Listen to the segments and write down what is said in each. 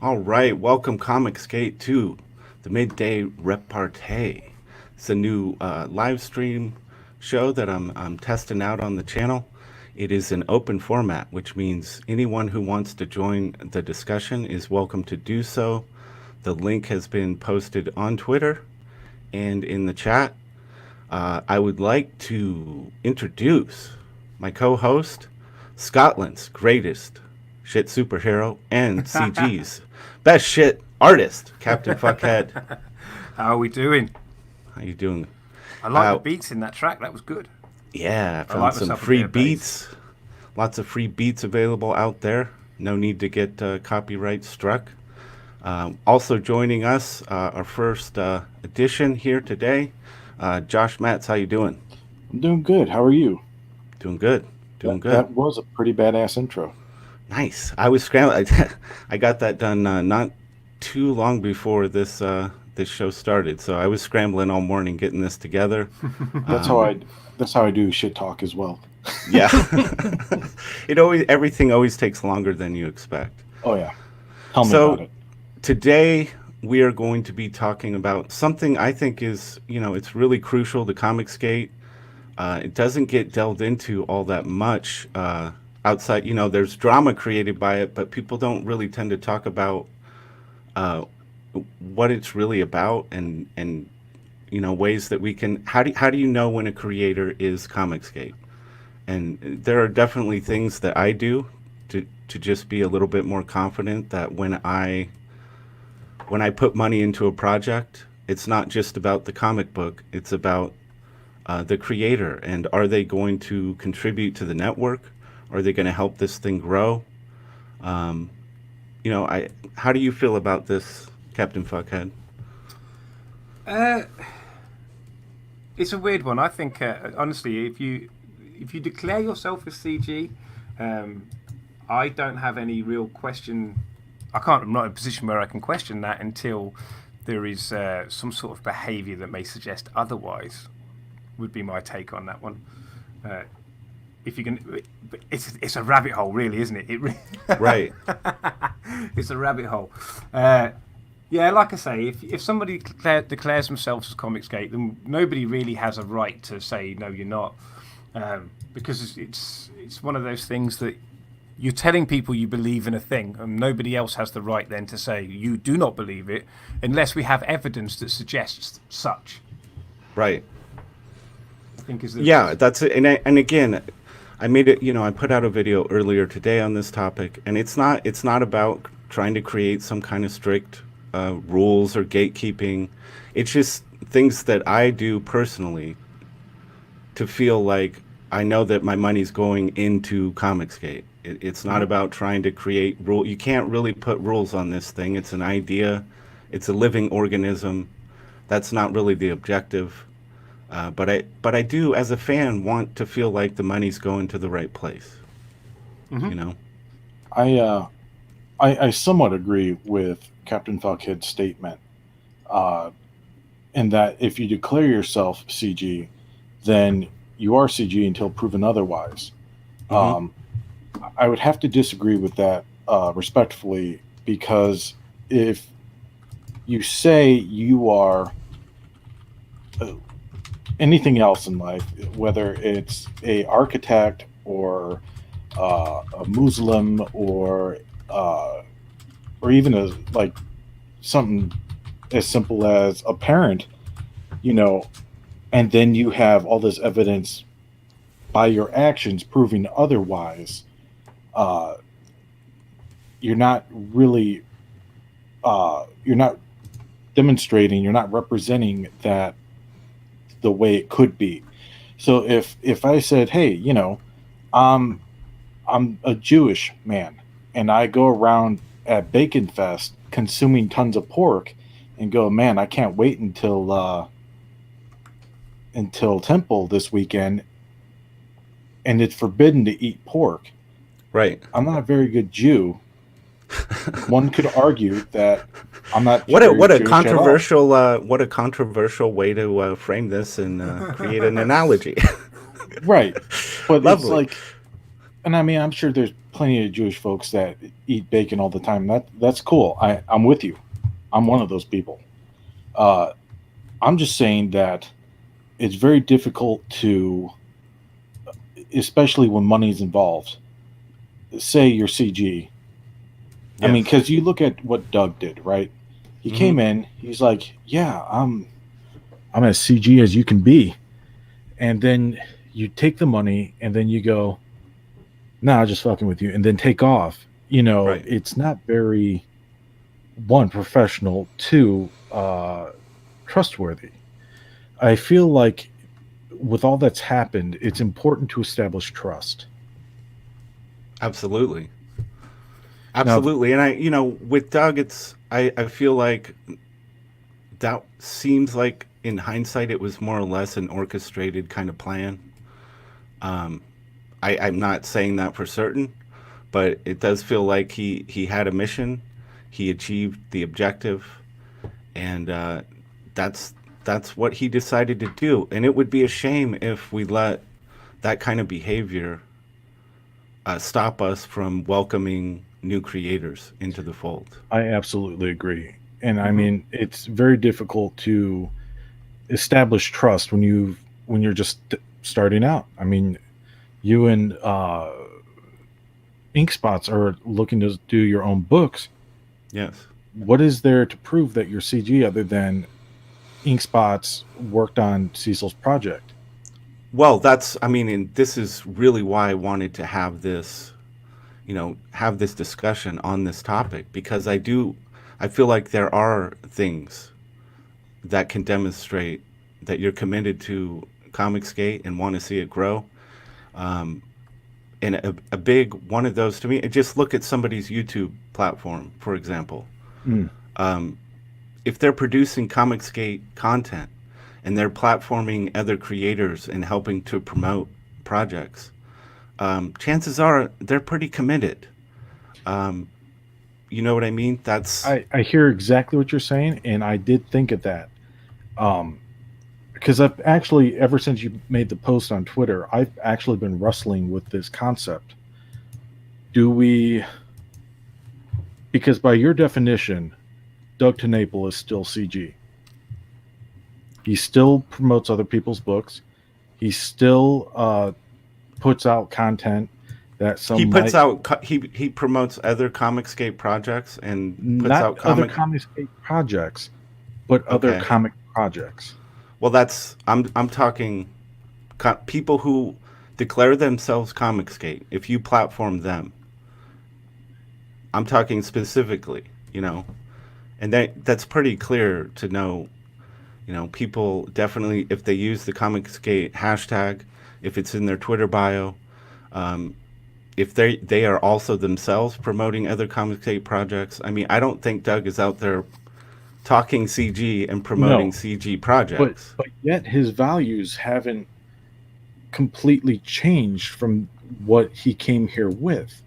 All right, welcome ComicsGate to the Midday Repartee. It's a new live stream show that I'm testing out on the channel. It is an open format, which means anyone who wants to join the discussion is welcome to do so. The link has been posted on Twitter and in the chat. I would like to introduce my co host, Scotland's greatest shit superhero and CG's best shit artist, Captain Fuckhead. How are we doing? How you doing? I like the beats in that track. That was good. Yeah, I I found like some myself a free bit of beats. Lots of free beats available out there. No need to get copyright struck. Also joining us, our first edition here today, Josh Matz. How you doing? I'm doing good. How are you? Doing good. Doing That good. that was a pretty badass intro. Nice. I was scrambling. I got that done not too long before this show started, so I was scrambling all morning getting this together. That's how I that's how I do shit talk as well. Yeah, everything always takes longer than you expect. Oh yeah. Tell me about So it. today we are going to be talking about something I think is it's really crucial to Comicsgate. It doesn't get delved into all that much outside. There's drama created by it, but people don't really tend to talk about uh, what it's really about and ways that we can. How do you know when a creator is Comicsgate? And there are definitely things that I do to just be a little bit more confident that when I put money into a project, it's not just about the comic book. It's about the creator, and are they going to contribute to the network? Are they going to help this thing grow? Um, I how do you feel about this, Captain Fuckhead? Uh, it's a weird one. I think honestly, if you declare yourself as CG, um, I don't have any real question. I can't. I'm not in a position where I can question that until there is some sort of behaviour that may suggest otherwise. Would be my take on that one. Uh, if you can, it's a rabbit hole, really, isn't it? Right. It's a rabbit hole. Yeah, like I say, if somebody declares themselves as Comicsgate, then nobody really has a right to say no, you're not, because it's one of those things that you're telling people you believe in a thing, and nobody else has the right then to say you do not believe it, unless we have evidence that suggests such. Right. I think is the Yeah, that's it. And again, I made it. I put out a video earlier today on this topic, and it's not about trying to create some kind of strict rules or gatekeeping. It's just things that I do personally to feel like I know that my money's going into Comicsgate. It's not about trying to create rule. You can't really put rules on this thing. It's an idea. It's a living organism. That's not really the objective. But I do, as a fan, want to feel like the money's going to the right place. hmm You know. I I somewhat agree with Captain Fuckhead's statement, uh, in that if you declare yourself CG, then you are CG until proven otherwise. Mm-hmm. Um, I would have to disagree with that respectfully, because if you say you are uh, anything else in life, whether it's a architect or a Muslim uh, or even a like something as simple as a parent, you know, and then you have all this evidence by your actions proving otherwise, uh, you're not really you're not demonstrating, you're not representing that the way it could be. So if I said, hey, um, I'm a Jewish man, and I go around at Bacon Fest consuming tons of pork, and go, man, I can't wait until Temple this weekend, and it's forbidden to eat pork. Right. I'm not a very good Jew. One could argue that I'm not What a very what a Jewish at all. controversial way to frame this and create an analogy. Right. But it's Lovely. like, And I mean, I'm sure there's plenty of Jewish folks that eat bacon all the time. That's cool. I'm with you. I'm one of those people. I'm just saying that it's very difficult to, especially when money's involved. Say you're CG. I mean, Yes. because you look at what Doug did, right? He Mhm. came in. He's like, "Yeah, I'm as CG as you can be," and then you take the money, and then you go, "Nah, just fucking with you," and then take off. Right. It's not very one professional, two trustworthy. I feel like with all that's happened, it's important to establish trust. Absolutely. Now, Absolutely. And with Doug, I feel like that seems like in hindsight, it was more or less an orchestrated kind of plan. Um, I'm not saying that for certain, but it does feel like he had a mission, he achieved the objective, and that's that's what he decided to do. And it would be a shame if we let that kind of behavior stop us from welcoming new creators into the fold. I absolutely agree. And I Hmm. mean, it's very difficult to establish trust when you're just starting out. I mean, you and Inkspots are looking to do your own books. Yes. What is there to prove that you're CG other than Inkspots worked on Cecil's project? Well, I mean, and this is really why I wanted to have this discussion on this topic because I feel like there are things that can demonstrate that you're committed to ComicsGate and want to see it grow. Um, and a big one of those to me, just look at somebody's YouTube platform, for example. Mm, Um, if they're producing ComicsGate content and they're platforming other creators and helping to promote projects, chances are they're pretty committed. Um, you know what I mean? I hear exactly what you're saying, and I did think of that. Um, because I've actually, ever since you made the post on Twitter, I've actually been wrestling with this concept. Do we, because by your definition, Doug TenNapel is still CG. He still promotes other people's books. He still puts out content that he some puts might out he promotes other ComicsGate projects and puts not out other comic. comics projects, but other Okay, comic projects. well I'm talking people who declare themselves ComicsGate. If you platform them, I'm talking specifically, and that's pretty clear to know. People definitely, if they use the ComicsGate hashtag, if it's in their Twitter bio, um, if they are also themselves promoting other ComicsGate projects. I mean, I don't think Doug is out there talking CG and promoting No, CG but projects. yet his values haven't completely changed from what he came here with.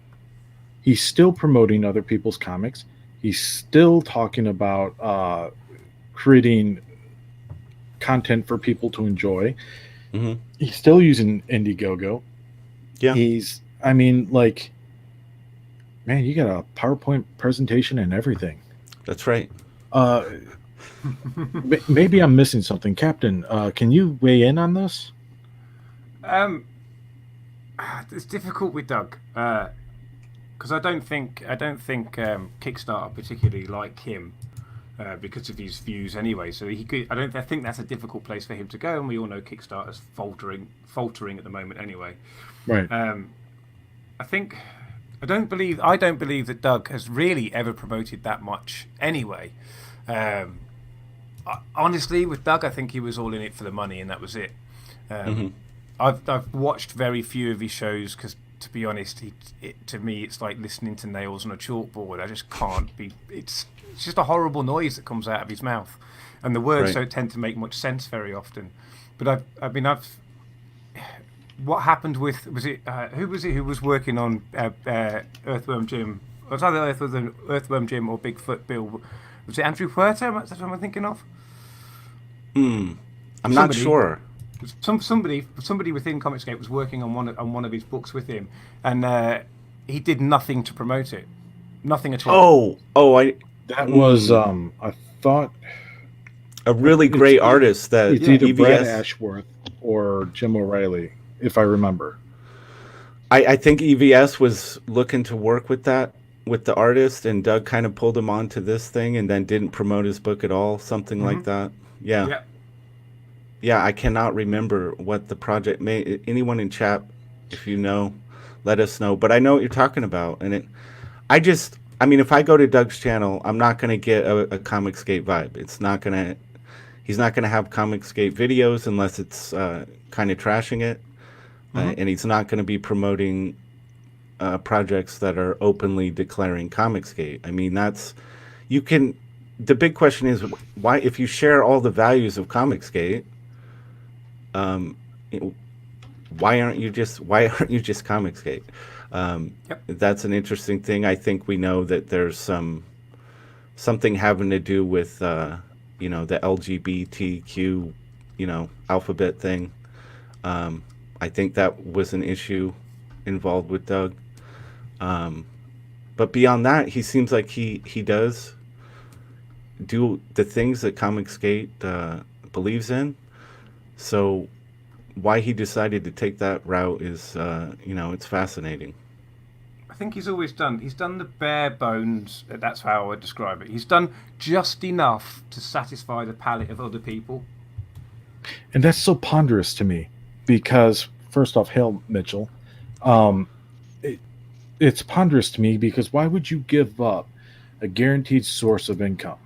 He's still promoting other people's comics. He's still talking about creating content for people to enjoy. Hmm. He's still using Indiegogo. Yeah, I mean, like, man, you got a PowerPoint presentation and everything. that's right. Uh, maybe I'm missing something, Captain. Can you weigh in on this? um, it's difficult with Doug because I don't think Kickstarter particularly like him. Because of his views anyway. So he could. I think that's a difficult place for him to go, and we all know Kickstarter's faltering at the moment anyway. Right. Um, I think I don't believe that Doug has really ever promoted that much anyway. Um, Honestly, with Doug, I think he was all in it for the money, and that was it. Um, Hmm. I've watched very few of his shows because, to be honest, to me it's like listening to nails on a chalkboard. I just can't be. It's just a horrible noise that comes out of his mouth, and the words Right. don't tend to make much sense very often. But I've what happened with who was it who was working on Earthworm Jim? It was either Earthworm Jim or Bigfoot Bill. Was it Andrew Puerto? That's what I'm thinking of. I'm not Somebody. sure. Somebody within ComicsGate was working on one of his books with him, and he did nothing to promote it, nothing at all. That was I thought A really it's great artist that it's either Brad EVS. Ashworth or Jim O'Reilly, if I remember. I think EVS was looking to work with the artist, and Doug kind of pulled him onto this thing, and then didn't promote his book at all, something like that. Yeah. Yeah. Yeah, I cannot remember what the project may. Anyone in chat, if you know, let us know. But I know what you're talking about, and I mean, if I go to Doug's channel, I'm not going to get a ComicsGate vibe. He's not going to have ComicsGate videos unless it's kind of trashing it, and he's not going to be promoting projects that are openly declaring ComicsGate. I mean, the big question is, why, if you share all the values of ComicsGate, why aren't you just ComicsGate? That's an interesting thing. I think we know that there's something having to do with the LGBTQ alphabet thing. I think that was an issue involved with Doug. But beyond that, he seems like he does do the things that ComicsGate believes in. So why he decided to take that route is, it's fascinating. I think he's done the bare bones. That's how I would describe it. He's done just enough to satisfy the palate of other people. And that's so ponderous to me because, first off, hail Mitchell. It's ponderous to me because why would you give up a guaranteed source of income?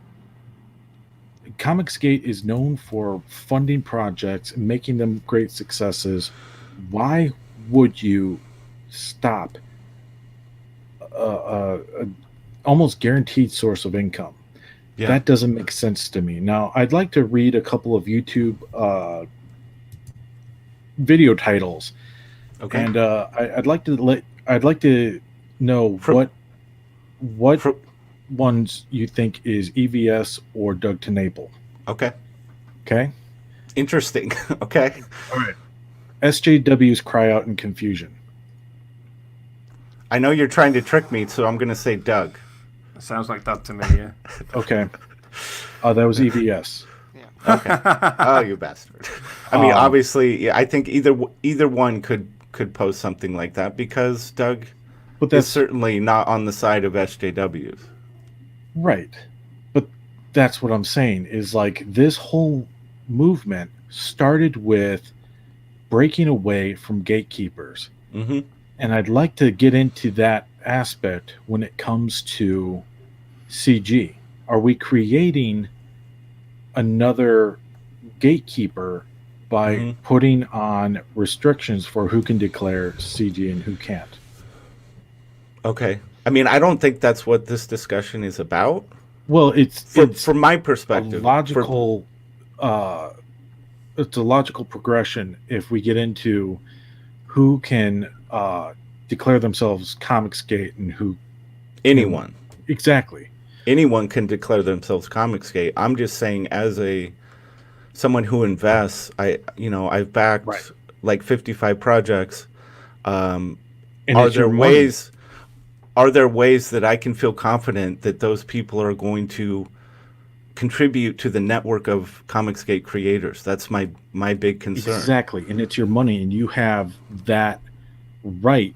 ComicsGate is known for funding projects and making them great successes. Why would you stop a almost guaranteed source of income? Yeah. That doesn't make sense to me. Now, I'd like to read a couple of YouTube video titles, and I'd like to know what ones you think is EVS or Doug TenNapel. Okay. Interesting. Okay. All right. SJW's Cry Out in Confusion. I know you're trying to trick me, so I'm going to say Doug. That sounds like that to me, yeah. Okay. That was EVS. Okay. Oh, you bastard. I mean, obviously, I think either one could post something like that because Doug is certainly not on the side of SJWs. Right. But that's what I'm saying is like this whole movement started with breaking away from gatekeepers. Mm-hmm. And I'd like to get into that aspect when it comes to CG. Are we creating another gatekeeper by putting on restrictions for who can declare CG and who can't? Okay. I mean, I don't think that's what this discussion is about. Well, it's from my perspective, it's a logical progression if we get into who can declare themselves ComicsGate and who anyone. Exactly. Anyone can declare themselves ComicsGate. I'm just saying, as someone who invests, I've backed like 55 projects. Are there ways that I can feel confident that those people are going to contribute to the network of ComicsGate creators? That's my big concern. Exactly, and it's your money, and you have that right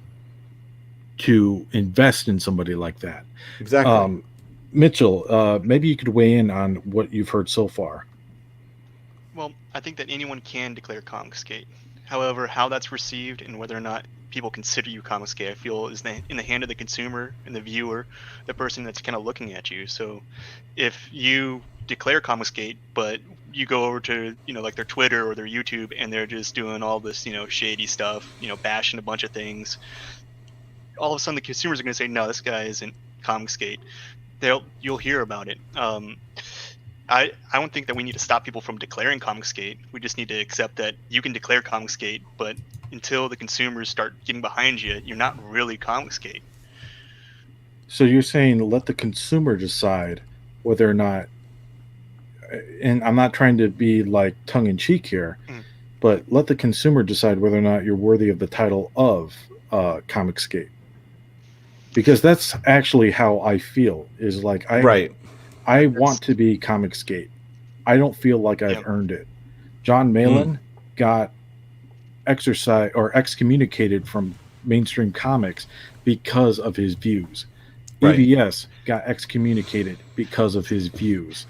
to invest in somebody like that. Exactly. Mitchell, maybe you could weigh in on what you've heard so far. Well, I think that anyone can declare ComicsGate. However, how that's received and whether or not people consider you ComicsGate, I feel is in the hand of the consumer and the viewer, the person that's kind of looking at you. So if you declare ComicsGate, but you go over to, like their Twitter or their YouTube and they're just doing all this, shady stuff, bashing a bunch of things, all of a sudden the consumers are going to say, no, this guy isn't ComicsGate. You'll hear about it. I don't think that we need to stop people from declaring ComicsGate. We just need to accept that you can declare ComicsGate, but until the consumers start getting behind you, you're not really ComicsGate. So you're saying let the consumer decide whether or not, and I'm not trying to be like tongue-in-cheek here, but let the consumer decide whether or not you're worthy of the title of ComicsGate. Because that's actually how I feel. Is like Right. I want to be ComicsGate. I don't feel like I've earned it. John Malin got exercise or excommunicated from mainstream comics because of his views. Right. EVS got excommunicated because of his views.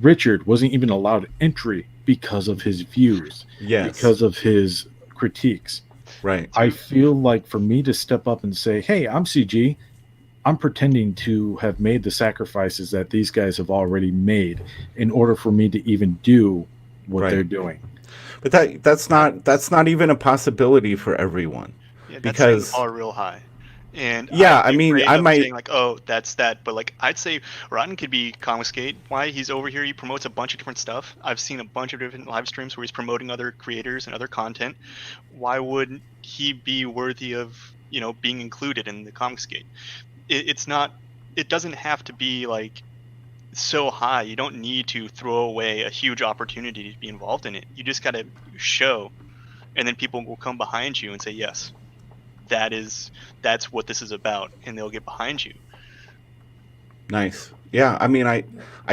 Richard wasn't even allowed entry because of his views, Yes. because of his critiques. Right. I feel like for me to step up and say, hey, I'm CG, I'm pretending to have made the sacrifices that these guys have already made in order for me to even do what they're doing. But that's not even a possibility for everyone. Yeah, that's because setting the bar real high. And yeah, I'd be I mean, afraid I of might saying like, oh, that's that. But like, I'd say Rotten could be ComicsGate. Why? He's over here. He promotes a bunch of different stuff. I've seen a bunch of different live streams where he's promoting other creators and other content. Why wouldn't he be worthy of, you know, being included in the ComicsGate? It's not. It doesn't have to be like so high. You don't need to throw away a huge opportunity to be involved in it. You just got to show, and then people will come behind you and say, yes, that's what this is about, and they'll get behind you. Nice. Yeah, I mean, I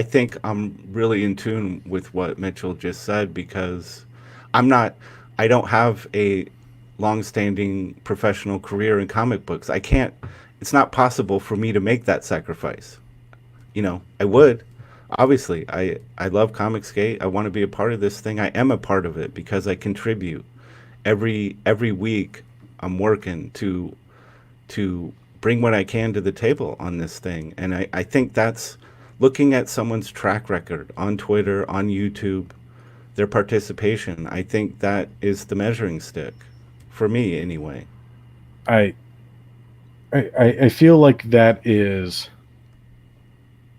think I'm really in tune with what Mitchell just said, because I don't have a long-standing professional career in comic books. It's not possible for me to make that sacrifice. You know, I would. Obviously, I love ComicsGate. I want to be a part of this thing. I am a part of it because I contribute. Every week I'm working to bring what I can to the table on this thing. And I think that's looking at someone's track record on Twitter, on YouTube, their participation. I think that is the measuring stick for me anyway. I feel like that is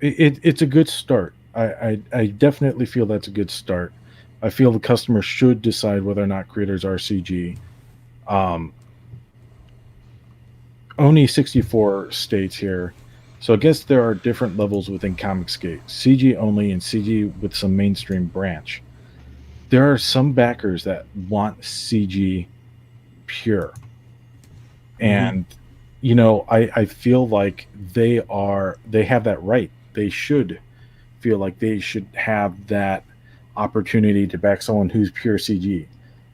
it's a good start. I definitely feel that's a good start. I feel the customer should decide whether or not creators are CG. Oni64 states here, so I guess there are different levels within ComicsGate, CG only and CG with some mainstream branch. There are some backers that want CG pure. And, you know, I feel like they have that right. They should feel like they should have that opportunity to back someone who's pure CG.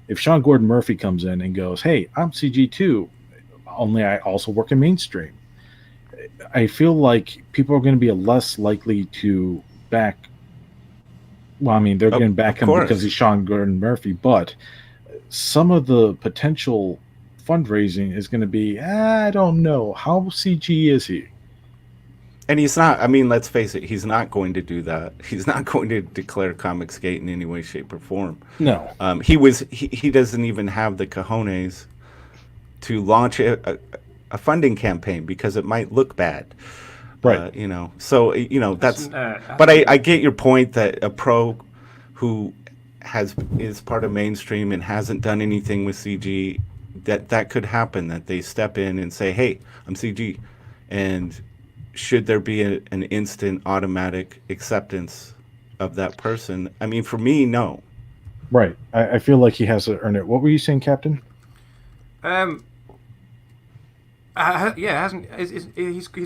If Sean Gordon Murphy comes in and goes, hey, I'm CG too, only I also work in mainstream, I feel like people are going to be less likely to back. Well, I mean, they're going to back him because he's Sean Gordon Murphy, but some of the potential fundraising is going to be, I don't know, how CG is he? And he's not, I mean, let's face it, he's not going to do that. He's not going to declare ComicsGate in any way, shape, or form. No. He doesn't even have the cojones to launch a funding campaign because it might look bad. Right. You know, so, you know, that's, but I get your point that a pro who is part of mainstream and hasn't done anything with CG, that could happen, that they step in and say, hey, I'm CG. And should there be an instant automatic acceptance of that person? I mean, for me, no. Right. I feel like he has to earn it. What were you saying, Captain? He's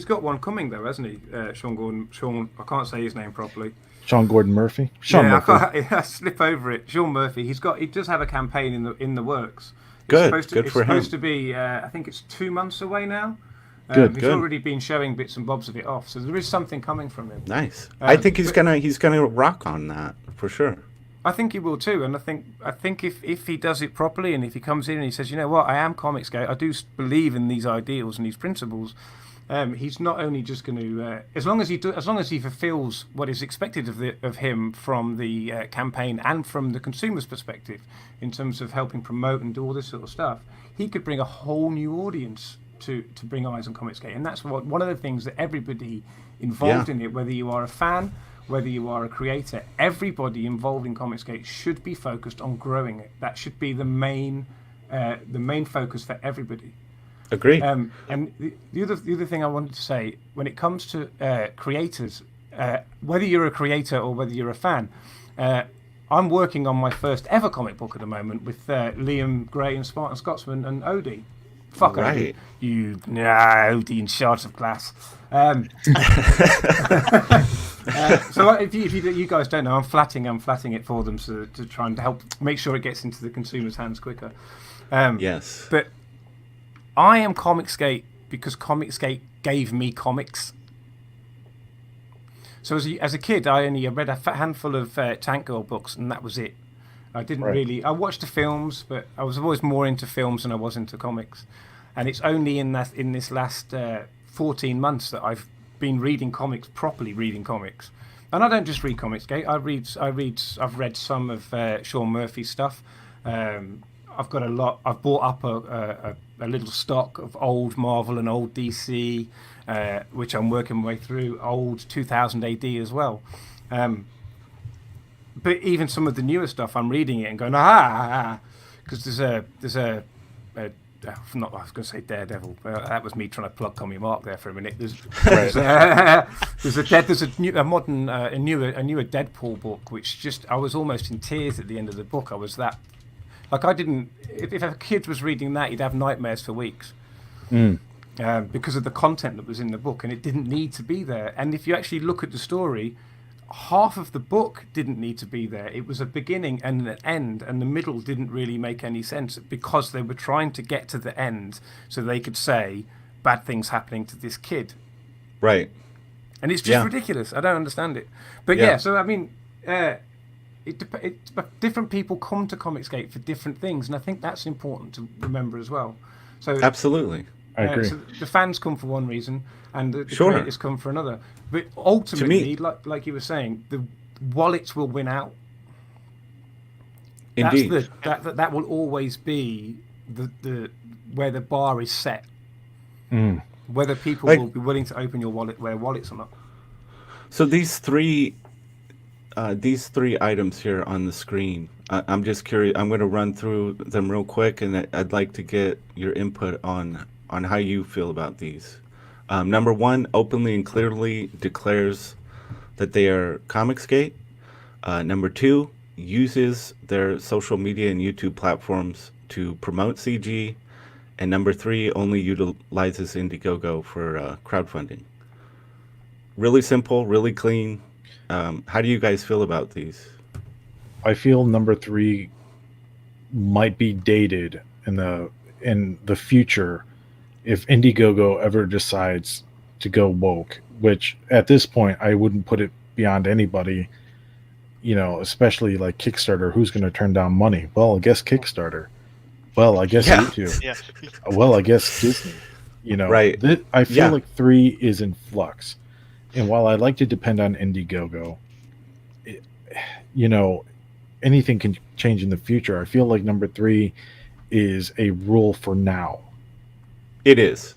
got one coming though, hasn't he? Sean Gordon. I can't say his name properly. Sean Gordon Murphy. Murphy. I slip over it. Sean Murphy. He does have a campaign in the works. Good for him. It's supposed to be. I think it's 2 months away now. He's already been showing bits and bobs of it off, so there is something coming from him. Nice. I think he's gonna rock on that for sure. I think he will too, and I think if he does it properly, and if he comes in and he says, you know what, I am ComicsGate, I do believe in these ideals and these principles. He's not only just going to, as long as he fulfills what is expected of him from the campaign and from the consumer's perspective, in terms of helping promote and do all this sort of stuff, he could bring a whole new audience to bring eyes on ComicsGate, and that's one of the things that everybody involved in it, whether you are a fan, whether you are a creator, everybody involved in ComicsGate should be focused on growing it. That should be the main focus for everybody. Agree. And the other thing I wanted to say, when it comes to creators, whether you're a creator or whether you're a fan, I'm working on my first ever comic book at the moment with Liam Gray and Spartan Scotsman and Odie. Fuck Right. Odie. Odie in Shards of Glass. So if you guys don't know, I'm flatting it for them to try and help make sure it gets into the consumer's hands quicker. Yes. But I am ComicsGate because ComicsGate gave me comics. So as a kid, I only read a handful of Tank Girl books, and that was it. I didn't really. I watched the films, but I was always more into films than I was into comics. And it's only in this last 14 months that I've been reading comics, properly reading comics. And I don't just read ComicsGate. I've read some of Sean Murphy's stuff. I've got a lot. I've bought up a little stock of old Marvel and old DC, which I'm working my way through. Old 2000 AD as well. But even some of the newer stuff, I'm reading it and going because there's a not, I was going to say Daredevil. That was me trying to plug Tommy Mark there for a minute. There's a newer Deadpool book, which just I was almost in tears at the end of the book. I was that like I didn't. If a kid was reading that, he'd have nightmares for weeks. Because of the content that was in the book, and it didn't need to be there. And if you actually look at the story, half of the book didn't need to be there. It was a beginning and an end, and the middle didn't really make any sense because they were trying to get to the end so they could say bad things happening to this kid. Right. And it's just ridiculous. I don't understand it. But so I mean, different people come to ComicsGate for different things, and I think that's important to remember as well. So absolutely. I agree. So the fans come for one reason, and the creators come for another. But ultimately, like you were saying, the wallets will win out. Indeed. That will always be the where the bar is set. Whether people will be willing to open your wallet, their wallets or not. So these three items here on the screen, I'm just curious. I'm going to run through them real quick, and I'd like to get your input on how you feel about these. Number one, openly and clearly declares that they are ComicsGate. Number two, uses their social media and YouTube platforms to promote CG. And number three, only utilizes Indiegogo for crowdfunding. Really simple, really clean. How do you guys feel about these? I feel number three might be dated in the future if Indiegogo ever decides to go woke, which at this point I wouldn't put it beyond anybody, especially like Kickstarter. Who's going to turn down money? Well, I guess Kickstarter. Well, I guess YouTube. Yeah. Well, I guess Disney. Right. I feel like three is in flux. And while I like to depend on Indiegogo, anything can change in the future. I feel like number three is a rule for now. It is,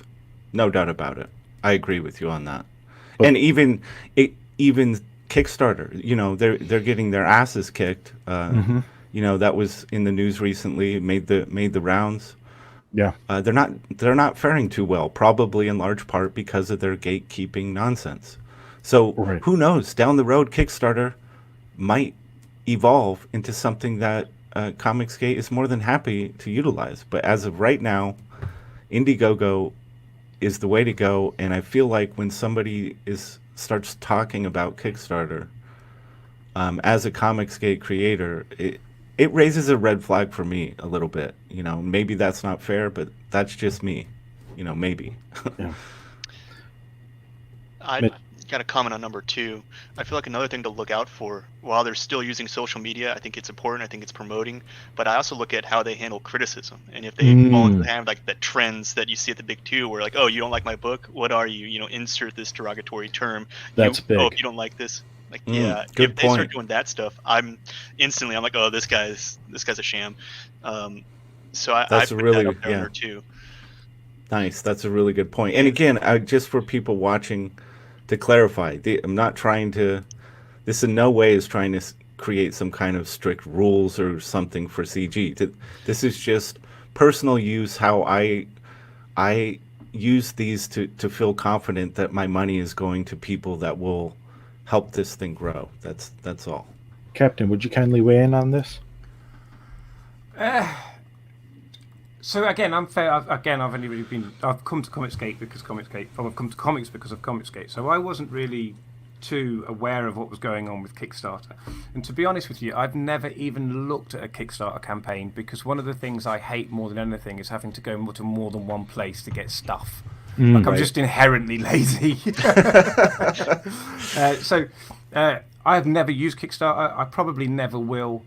no doubt about it. I agree with you on that. But, and even Kickstarter, they're getting their asses kicked. That was in the news recently. Made the rounds. Yeah. They're not faring too well. Probably in large part because of their gatekeeping nonsense. So who knows? Down the road, Kickstarter might evolve into something that ComicsGate is more than happy to utilize. But as of right now, Indiegogo is the way to go. And I feel like when somebody starts talking about Kickstarter, as a ComicsGate creator, it raises a red flag for me a little bit. Maybe that's not fair, but that's just me. Maybe. Yeah. I got a comment on number two. I feel like another thing to look out for, while they're still using social media, I think it's important. I think it's promoting, but I also look at how they handle criticism, and if they fall into the trends that you see at the big two, where like, oh, you don't like my book, what are you? Insert this derogatory term. That's big. Oh, if you don't like this, like if good they point. start doing that stuff, I'm like, oh, this guy's a sham. So I put that up there too. Nice. That's a really good point. And again, just for people watching, to clarify, I'm not trying to. This in no way is trying to create some kind of strict rules or something for CG. This is just personal use. How I use these to feel confident that my money is going to people that will help this thing grow. That's all. Captain, would you kindly weigh in on this? So again, I'm fair. I've only really been. I've come to ComicsGate because ComicsGate. Well, I've come to comics because of ComicsGate. So I wasn't really too aware of what was going on with Kickstarter. And to be honest with you, I've never even looked at a Kickstarter campaign because one of the things I hate more than anything is having to go to more than one place to get stuff. Like I'm just inherently lazy. I've never used Kickstarter. I probably never will.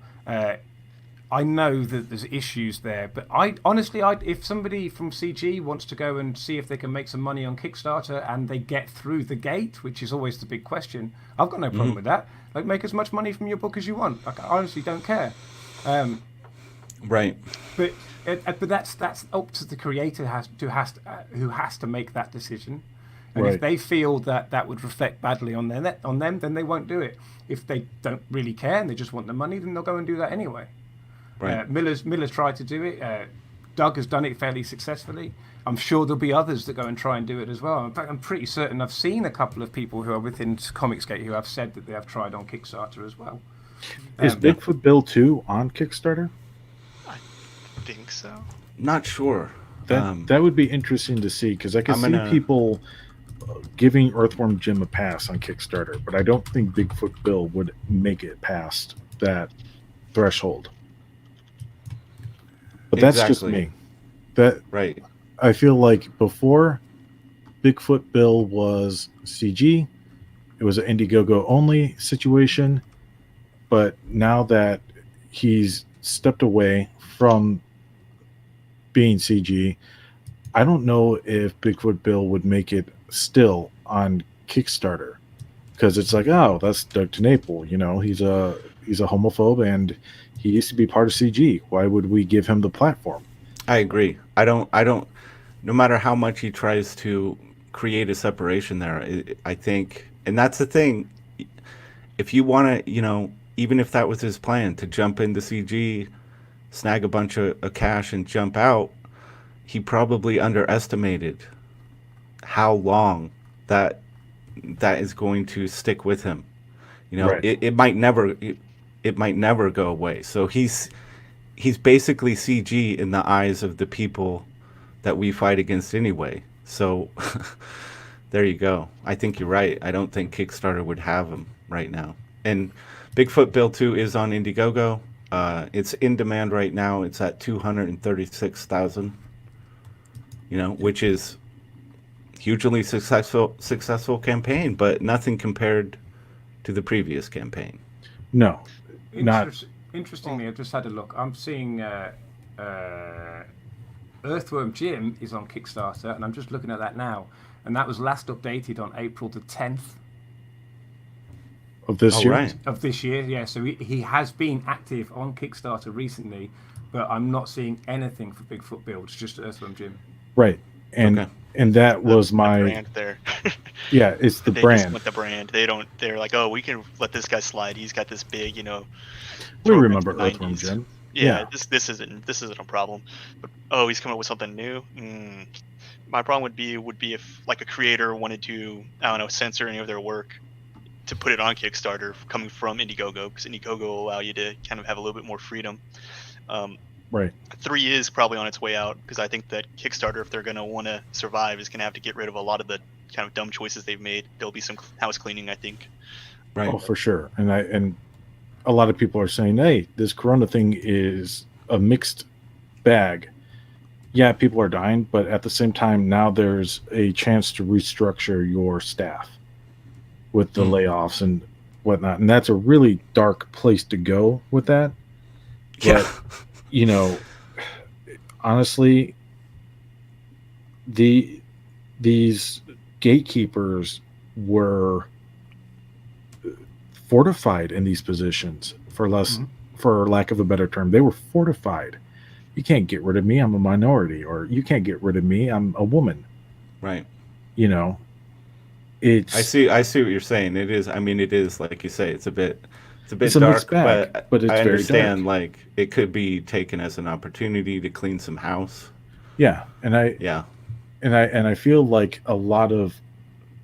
I know that there's issues there, but if somebody from CG wants to go and see if they can make some money on Kickstarter and they get through the gate, which is always the big question, I've got no problem with that. Like, make as much money from your book as you want. Like, I honestly don't care. Right. But that's up to the creator who has to make that decision. And if they feel that would reflect badly on them, then they won't do it. If they don't really care and they just want the money, then they'll go and do that anyway. Right. Miller's tried to do it. Doug has done it fairly successfully. I'm sure there'll be others that go and try and do it as well. In fact, I'm pretty certain I've seen a couple of people who are within ComicsGate who have said that they have tried on Kickstarter as well. Is Bigfoot Bill 2 on Kickstarter? I think so. Not sure. That would be interesting to see, because I can see people giving Earthworm Jim a pass on Kickstarter, but I don't think Bigfoot Bill would make it past that threshold. But that's just me. Right. I feel like before Bigfoot Bill was CG, it was an Indiegogo only situation. But now that he's stepped away from being CG, I don't know if Bigfoot Bill would make it still on Kickstarter, because it's like, oh, that's Doug TenNapel. You know, he's a homophobe and he used to be part of CG. Why would we give him the platform? I agree. I don't. No matter how much he tries to create a separation there, I think, and that's the thing. If you want to, even if that was his plan to jump into CG, snag a bunch of cash and jump out, he probably underestimated how long that is going to stick with him. Right. It might never go away. So he's basically CG in the eyes of the people that we fight against anyway. So there you go. I think you're right. I don't think Kickstarter would have him right now. And Bigfoot Bill 2 is on Indiegogo. It's in demand right now. It's at 236,000. Which is hugely successful campaign, but nothing compared to the previous campaign. No, Interestingly, I've just had a look. I'm seeing Earthworm Jim is on Kickstarter, and I'm just looking at that now. And that was last updated on April the 10th. Of this year? Right. Of this year, yeah. So he has been active on Kickstarter recently, but I'm not seeing anything for Bigfoot Bill. It's just Earthworm Jim. Right. And that was my brand there. Yeah, it's the they brand. Just want the brand. They're like, oh, we can let this guy slide. He's got this big, We remember Earthworm Jim. Yeah, this isn't a problem. But he's coming up with something new. My problem would be if like a creator wanted to, I don't know, censor any of their work to put it on Kickstarter coming from Indiegogo, because Indiegogo will allow you to kind of have a little bit more freedom. Right. 3 is probably on its way out, because I think that Kickstarter, if they're going to want to survive, is going to have to get rid of a lot of the kind of dumb choices they've made. There'll be some house cleaning, I think. Right. Oh, for sure. And a lot of people are saying, hey, this Corona thing is a mixed bag. Yeah, people are dying, but at the same time, now there's a chance to restructure your staff with the layoffs and whatnot. And that's a really dark place to go with that. But, honestly, these gatekeepers were fortified in these positions for lack of a better term. They were fortified. You can't get rid of me, I'm a minority, or you can't get rid of me, I'm a woman. Right. It's I see what you're saying. It is like you say, it's a bit it's a dark, mixed bag, but it's I very understand dark. like it could be taken as an opportunity to clean some house. Yeah, and I feel like a lot of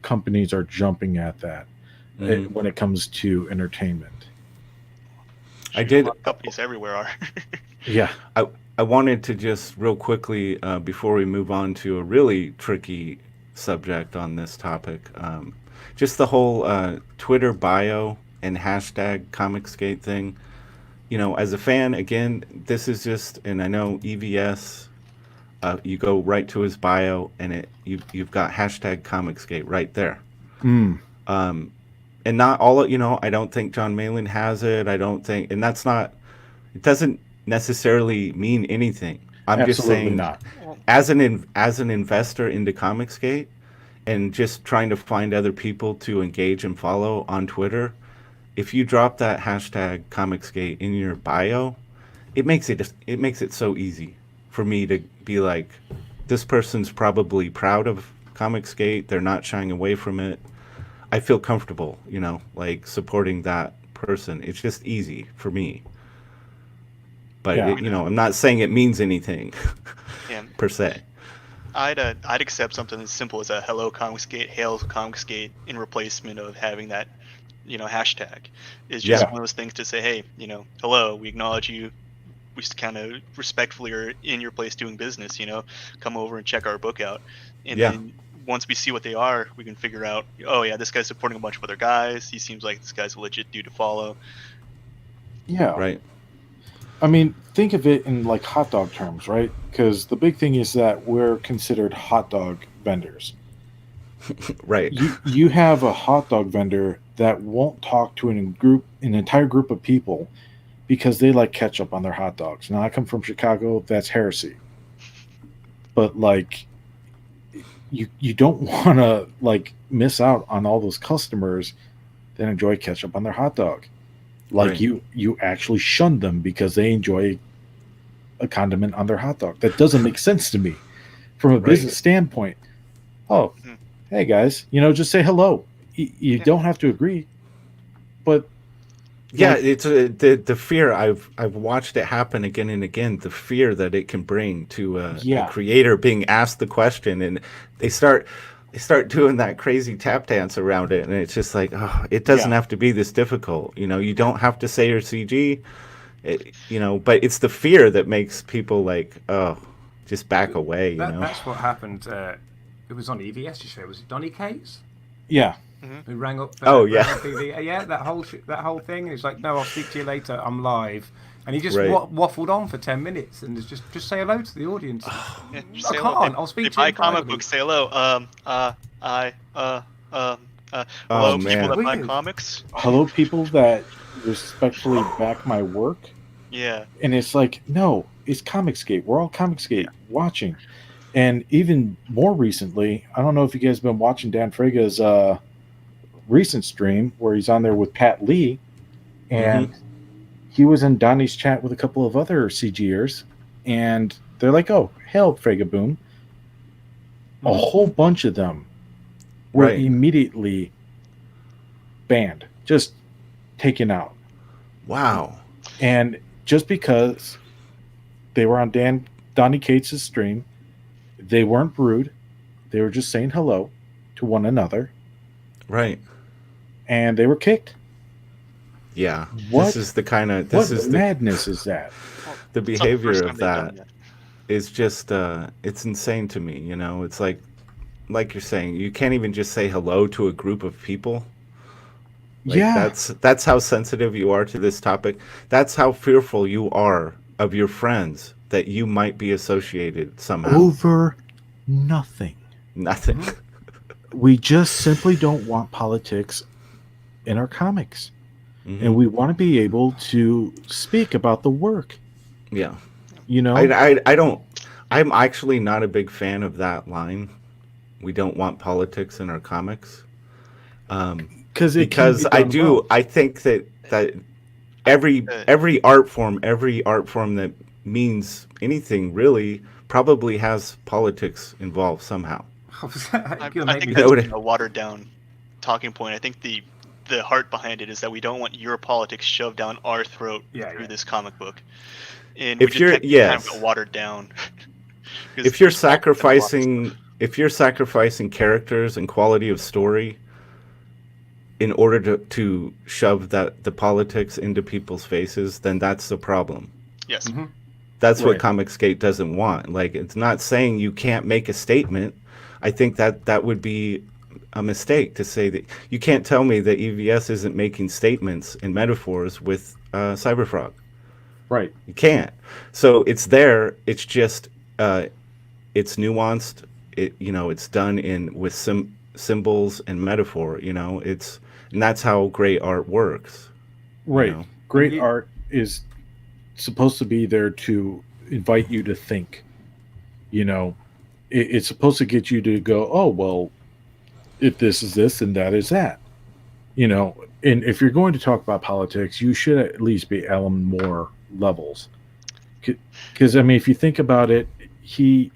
companies are jumping at that when it comes to entertainment. I Shoot, a did. lot of companies everywhere are. Yeah. I wanted to just real quickly before we move on to a really tricky subject on this topic, just the whole Twitter bio and hashtag ComicsGate thing. You know, as a fan, again, this is just, and I know EVS. You go right to his bio, and you've got hashtag ComicsGate right there. Mm. And not all, I don't think John Malin has it. I don't think, and that's not. It doesn't necessarily mean anything. I'm just Absolutely saying, not. as an investor into ComicsGate, and just trying to find other people to engage and follow on Twitter, if you drop that hashtag ComicsGate in your bio, it makes it so easy for me to be like, this person's probably proud of ComicsGate. They're not shying away from it. I feel comfortable, like supporting that person. It's just easy for me. But Yeah. I'm not saying it means anything Yeah. per se. I'd accept something as simple as a hello ComicsGate, hail ComicsGate in replacement of having that, hashtag. It's just Yeah. one of those things to say, hey, hello, we acknowledge you. We just kind of respectfully are in your place doing business. Come over and check our book out, and Yeah. then once we see what they are, we can figure out, oh yeah, this guy's supporting a bunch of other guys. He seems like this guy's a legit dude to follow. Yeah. Right. I mean, think of it in like hot dog terms, right? Because the big thing is that we're considered hot dog vendors. Right. You have a hot dog vendor that won't talk to an entire group of people because they like ketchup on their hot dogs. Now, I come from Chicago, that's heresy. But like, you don't want to like miss out on all those customers that enjoy ketchup on their hot dog. Like Right. you actually shun them because they enjoy a condiment on their hot dog. That doesn't make sense to me from a Right. business standpoint. Oh, Mhm. hey guys, just say hello. You Yeah. don't have to agree, but Yeah, like, it's the fear. I've watched it happen again and again. The fear that it can bring to a Yeah. creator being asked the question, and they start doing that crazy tap dance around it, and it's just like, oh, it doesn't Yeah. have to be this difficult. You don't have to say your CG. But it's the fear that makes people like, oh, just back away. That's what happened. It was on EVS show. Was it Donny Cates yeah, who rang up? Oh, rang yeah. up yeah, that whole thing. And he's like, "No, I'll speak to you later. I'm live." And he just Right. waffled on for 10 minutes and just say hello to the audience. Yeah, just I say can't. hello. I'll speak They to buy you comic privately. books. Say hello. Hello, Oh, people man. that buy Weird. comics. hello people that respectfully back my work. Yeah. And it's like, no, it's ComicsGate. We're all ComicsGate watching. And even more recently, I don't know if you guys have been watching Dan Frega's recent stream where he's on there with Pat Lee, and he was in Donnie's chat with a couple of other CGers, and they're like, oh, hell, Frega Boom. A whole bunch of them were Right. immediately banned, just taken out. Wow. And just because they were on Donnie Cates' stream, they weren't rude. They were just saying hello to one another, Right. and they were kicked. Yeah. What? This is the kind of What madness is that? the It's not the behavior first of time they've done that is just it's insane to me. It's like you're saying, you can't even just say hello to a group of people. Like, Yeah. that's how sensitive you are to this topic. That's how fearful you are of your friends that you might be associated somehow. Over nothing. Nothing. We just simply don't want politics in our comics. Mhm. And we want to be able to speak about the work. Yeah. I I don't. I'm actually not a big fan of that line. We don't want politics in our comics. because Because I do. Well. I think that every art form that means anything really probably has politics involved somehow. I think know that's what a watered down talking point. I think the heart behind it is that we don't want your politics shoved down our throat through this comic book. And If you're- kind yes. of got watered down. 'Cause If you're there's all kinds of sacrificing characters and quality of story in order to shove the politics into people's faces, then that's the problem. Yes. Mm-hmm. That's what Right. ComicsGate doesn't want. Like, it's not saying you can't make a statement. I think that would be a mistake to say that you can't tell me that EVS isn't making statements and metaphors with Cyberfrog. Right. You can't. So it's there. It's just it's nuanced. It's done with symbols and metaphor. And that's how great art works. Right. know. Great You- art is supposed to be there to invite you to think. It's supposed to get you to go, oh, well, if this is this, then that is that. And if you're going to talk about politics, you should at least be Alan Moore levels. Because, I mean, if you think about it, he,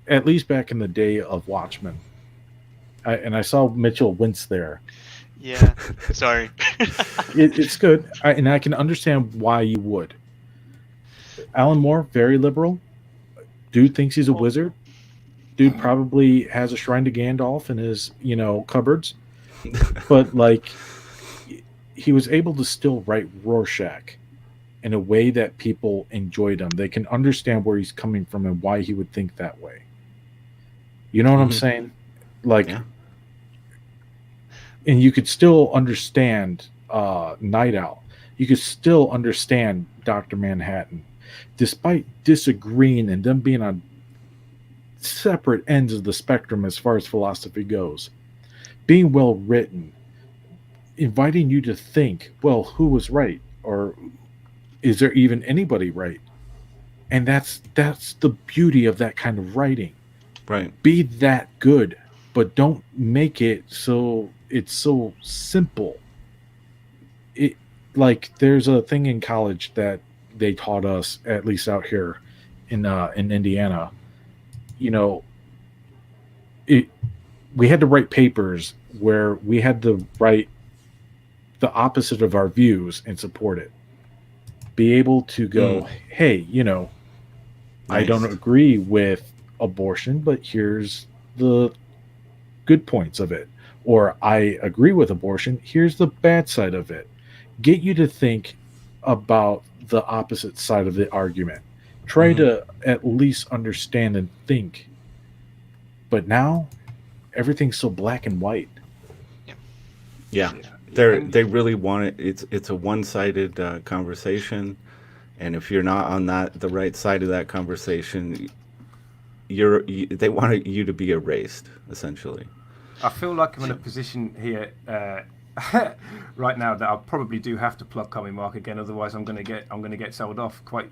at least back in the day of Watchmen, and I saw Mitchell wince there. Yeah. Sorry. It's good. And I can understand why you would. Alan Moore, very liberal. Dude thinks he's a wizard. Dude probably has a shrine to Gandalf in his, cupboards. But, like, he was able to still write Rorschach in a way that people enjoyed him. They can understand where he's coming from and why he would think that way. You know what I'm Mhm. saying? Like, Yeah. and you could still understand Night Owl. You could still understand Dr. Manhattan, despite disagreeing and them being on separate ends of the spectrum as far as philosophy goes. Being well written, inviting you to think, well, who was right? Or is there even anybody right? And that's the beauty of that kind of writing. Right. Be that good, but don't make it so it's so simple. It, like, there's a thing in college that they taught us, at least out here in Indiana. We had to write papers where we had to write the opposite of our views and support it. Be able to go, hey, I Nice. don't agree with abortion, but here's the good points of it. Or I agree with abortion, here's the bad side of it. Get you to think about the opposite side of the argument. Try to at least understand and think. But now, everything's so black and white. Yeah. And- They really want it. It's a one-sided conversation, and if you're not on the right side of that conversation, they want you to be erased, essentially. I feel like I'm in a position here right now that I probably do have to plug Comic Mark again. Otherwise, I'm going to get sold off quite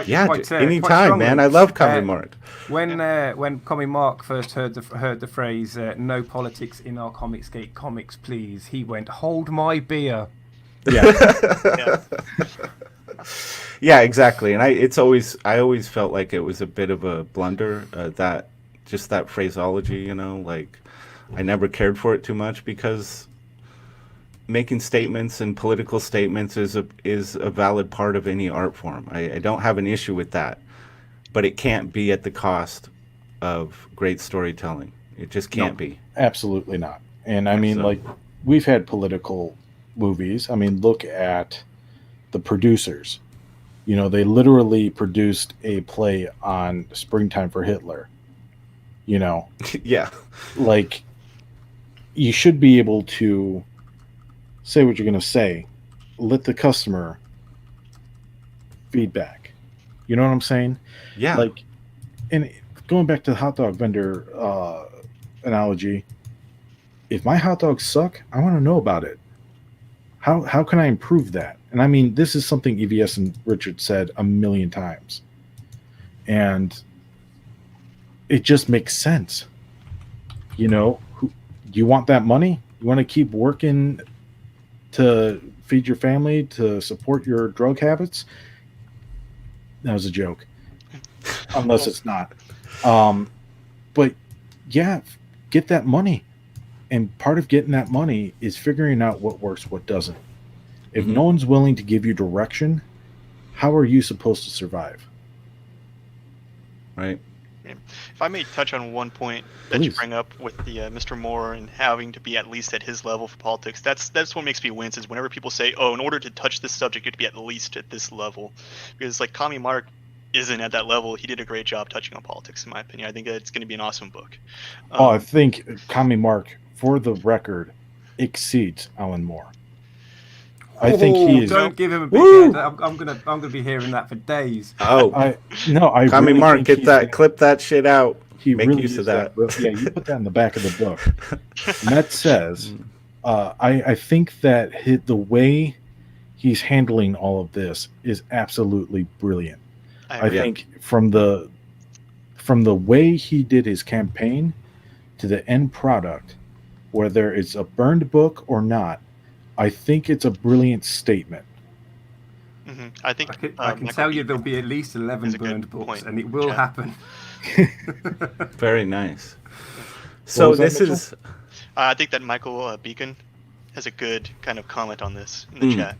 Yeah, quite anytime, strongly. man. I love Comic Mark. When Comic Mark first heard the phrase "No politics in our ComicsGate comics, please," he went, "Hold my beer." Yeah. Yeah, exactly. And I always felt like it was a bit of a blunder, that phraseology, like I never cared for it too much, because making statements and political statements is a valid part of any art form. I don't have an issue with that, but it can't be at the cost of great storytelling. It just can't be. Absolutely not. And I mean, So- like, we've had political movies. I mean, look at The Producers. They literally produced a play on Springtime for Hitler. Yeah. Like, you should be able to say what you're going to say. Let the customer feedback. You know what I'm saying? Yeah. Like, and going back to the hot dog vendor analogy, if my hot dogs suck, I want to know about it. How can I improve that? And I mean, this is something EVS and Richard said a million times, and it just makes sense. You want that money? You want to keep working to feed your family, to support your drug habits? That was a joke. Unless it's not. But yeah, get that money. And part of getting that money is figuring out what works, what doesn't. If Mhm. no one's willing to give you direction, how are you supposed to survive? Right. If I may touch on one point that you Please. bring up with the Mr. Moore and having to be at least at his level for politics, that's what makes me wince is whenever people say, "Oh, in order to touch this subject, you have to be at least at this level," because like Commie Mark isn't at that level. He did a great job touching on politics, in my opinion. I think that it's going to be an awesome book. I think Commie Mark, for the record, exceeds Alan Moore. I think he is. Don't give him a big Woo! head. I'm gonna be hearing that for days. Oh, I Commie really Mark, think get he's that, gonna- clip that shit out. He Make really use is of that. Yeah, you put that in the back of the book. And that says, I think that the way he's handling all of this is absolutely brilliant. I agree. think from the way he did his campaign to the end product, whether it's a burned book or not, I think it's a brilliant statement. I think I can Michael tell you Beacon there'll be at least 11 is a good burned books, point, and it will Chad. happen. Very nice. So was that, this Mitchell? is I think that Michael Beacon has a good kind of comment on this in the chat.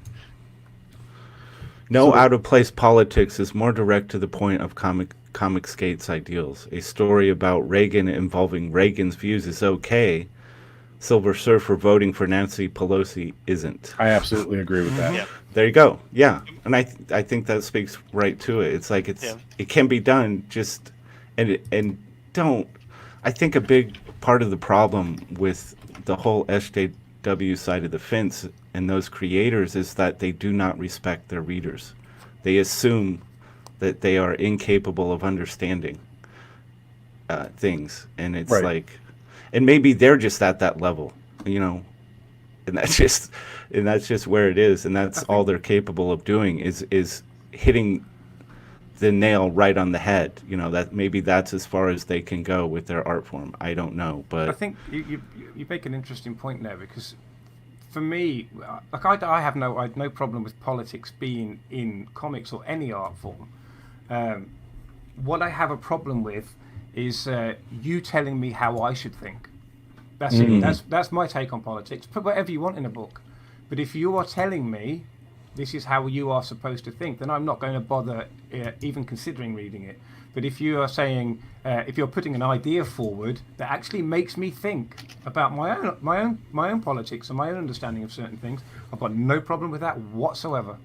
no So- out of place politics is more direct to the point of ComicsGate's ideals. A story about Reagan involving Reagan's views is okay. Silver Surfer voting for Nancy Pelosi isn't. I absolutely agree with that. Yeah. There you go. Yeah, and I think that speaks right to it. It's like Yeah. it can be done. Just and don't. I think a big part of the problem with the whole SJW side of the fence and those creators is that they do not respect their readers. They assume that they are incapable of understanding things, and it's Right. like, and maybe they're just at that level, and that's just where it is, and that's all they're capable of doing is hitting the nail right on the head. That maybe that's as far as they can go with their art form. I don't know, I but think you make an interesting point there, because for me, like I had no problem with politics being in comics or any art form. What I have a problem with is you telling me how I should think. That's it. That's my take on politics. Put whatever you want in a book, but if you are telling me this is how you are supposed to think, then I'm not going to bother even considering reading it. But if you are saying, if you're putting an idea forward that actually makes me think about my own politics and my own understanding of certain things, I've got no problem with that whatsoever.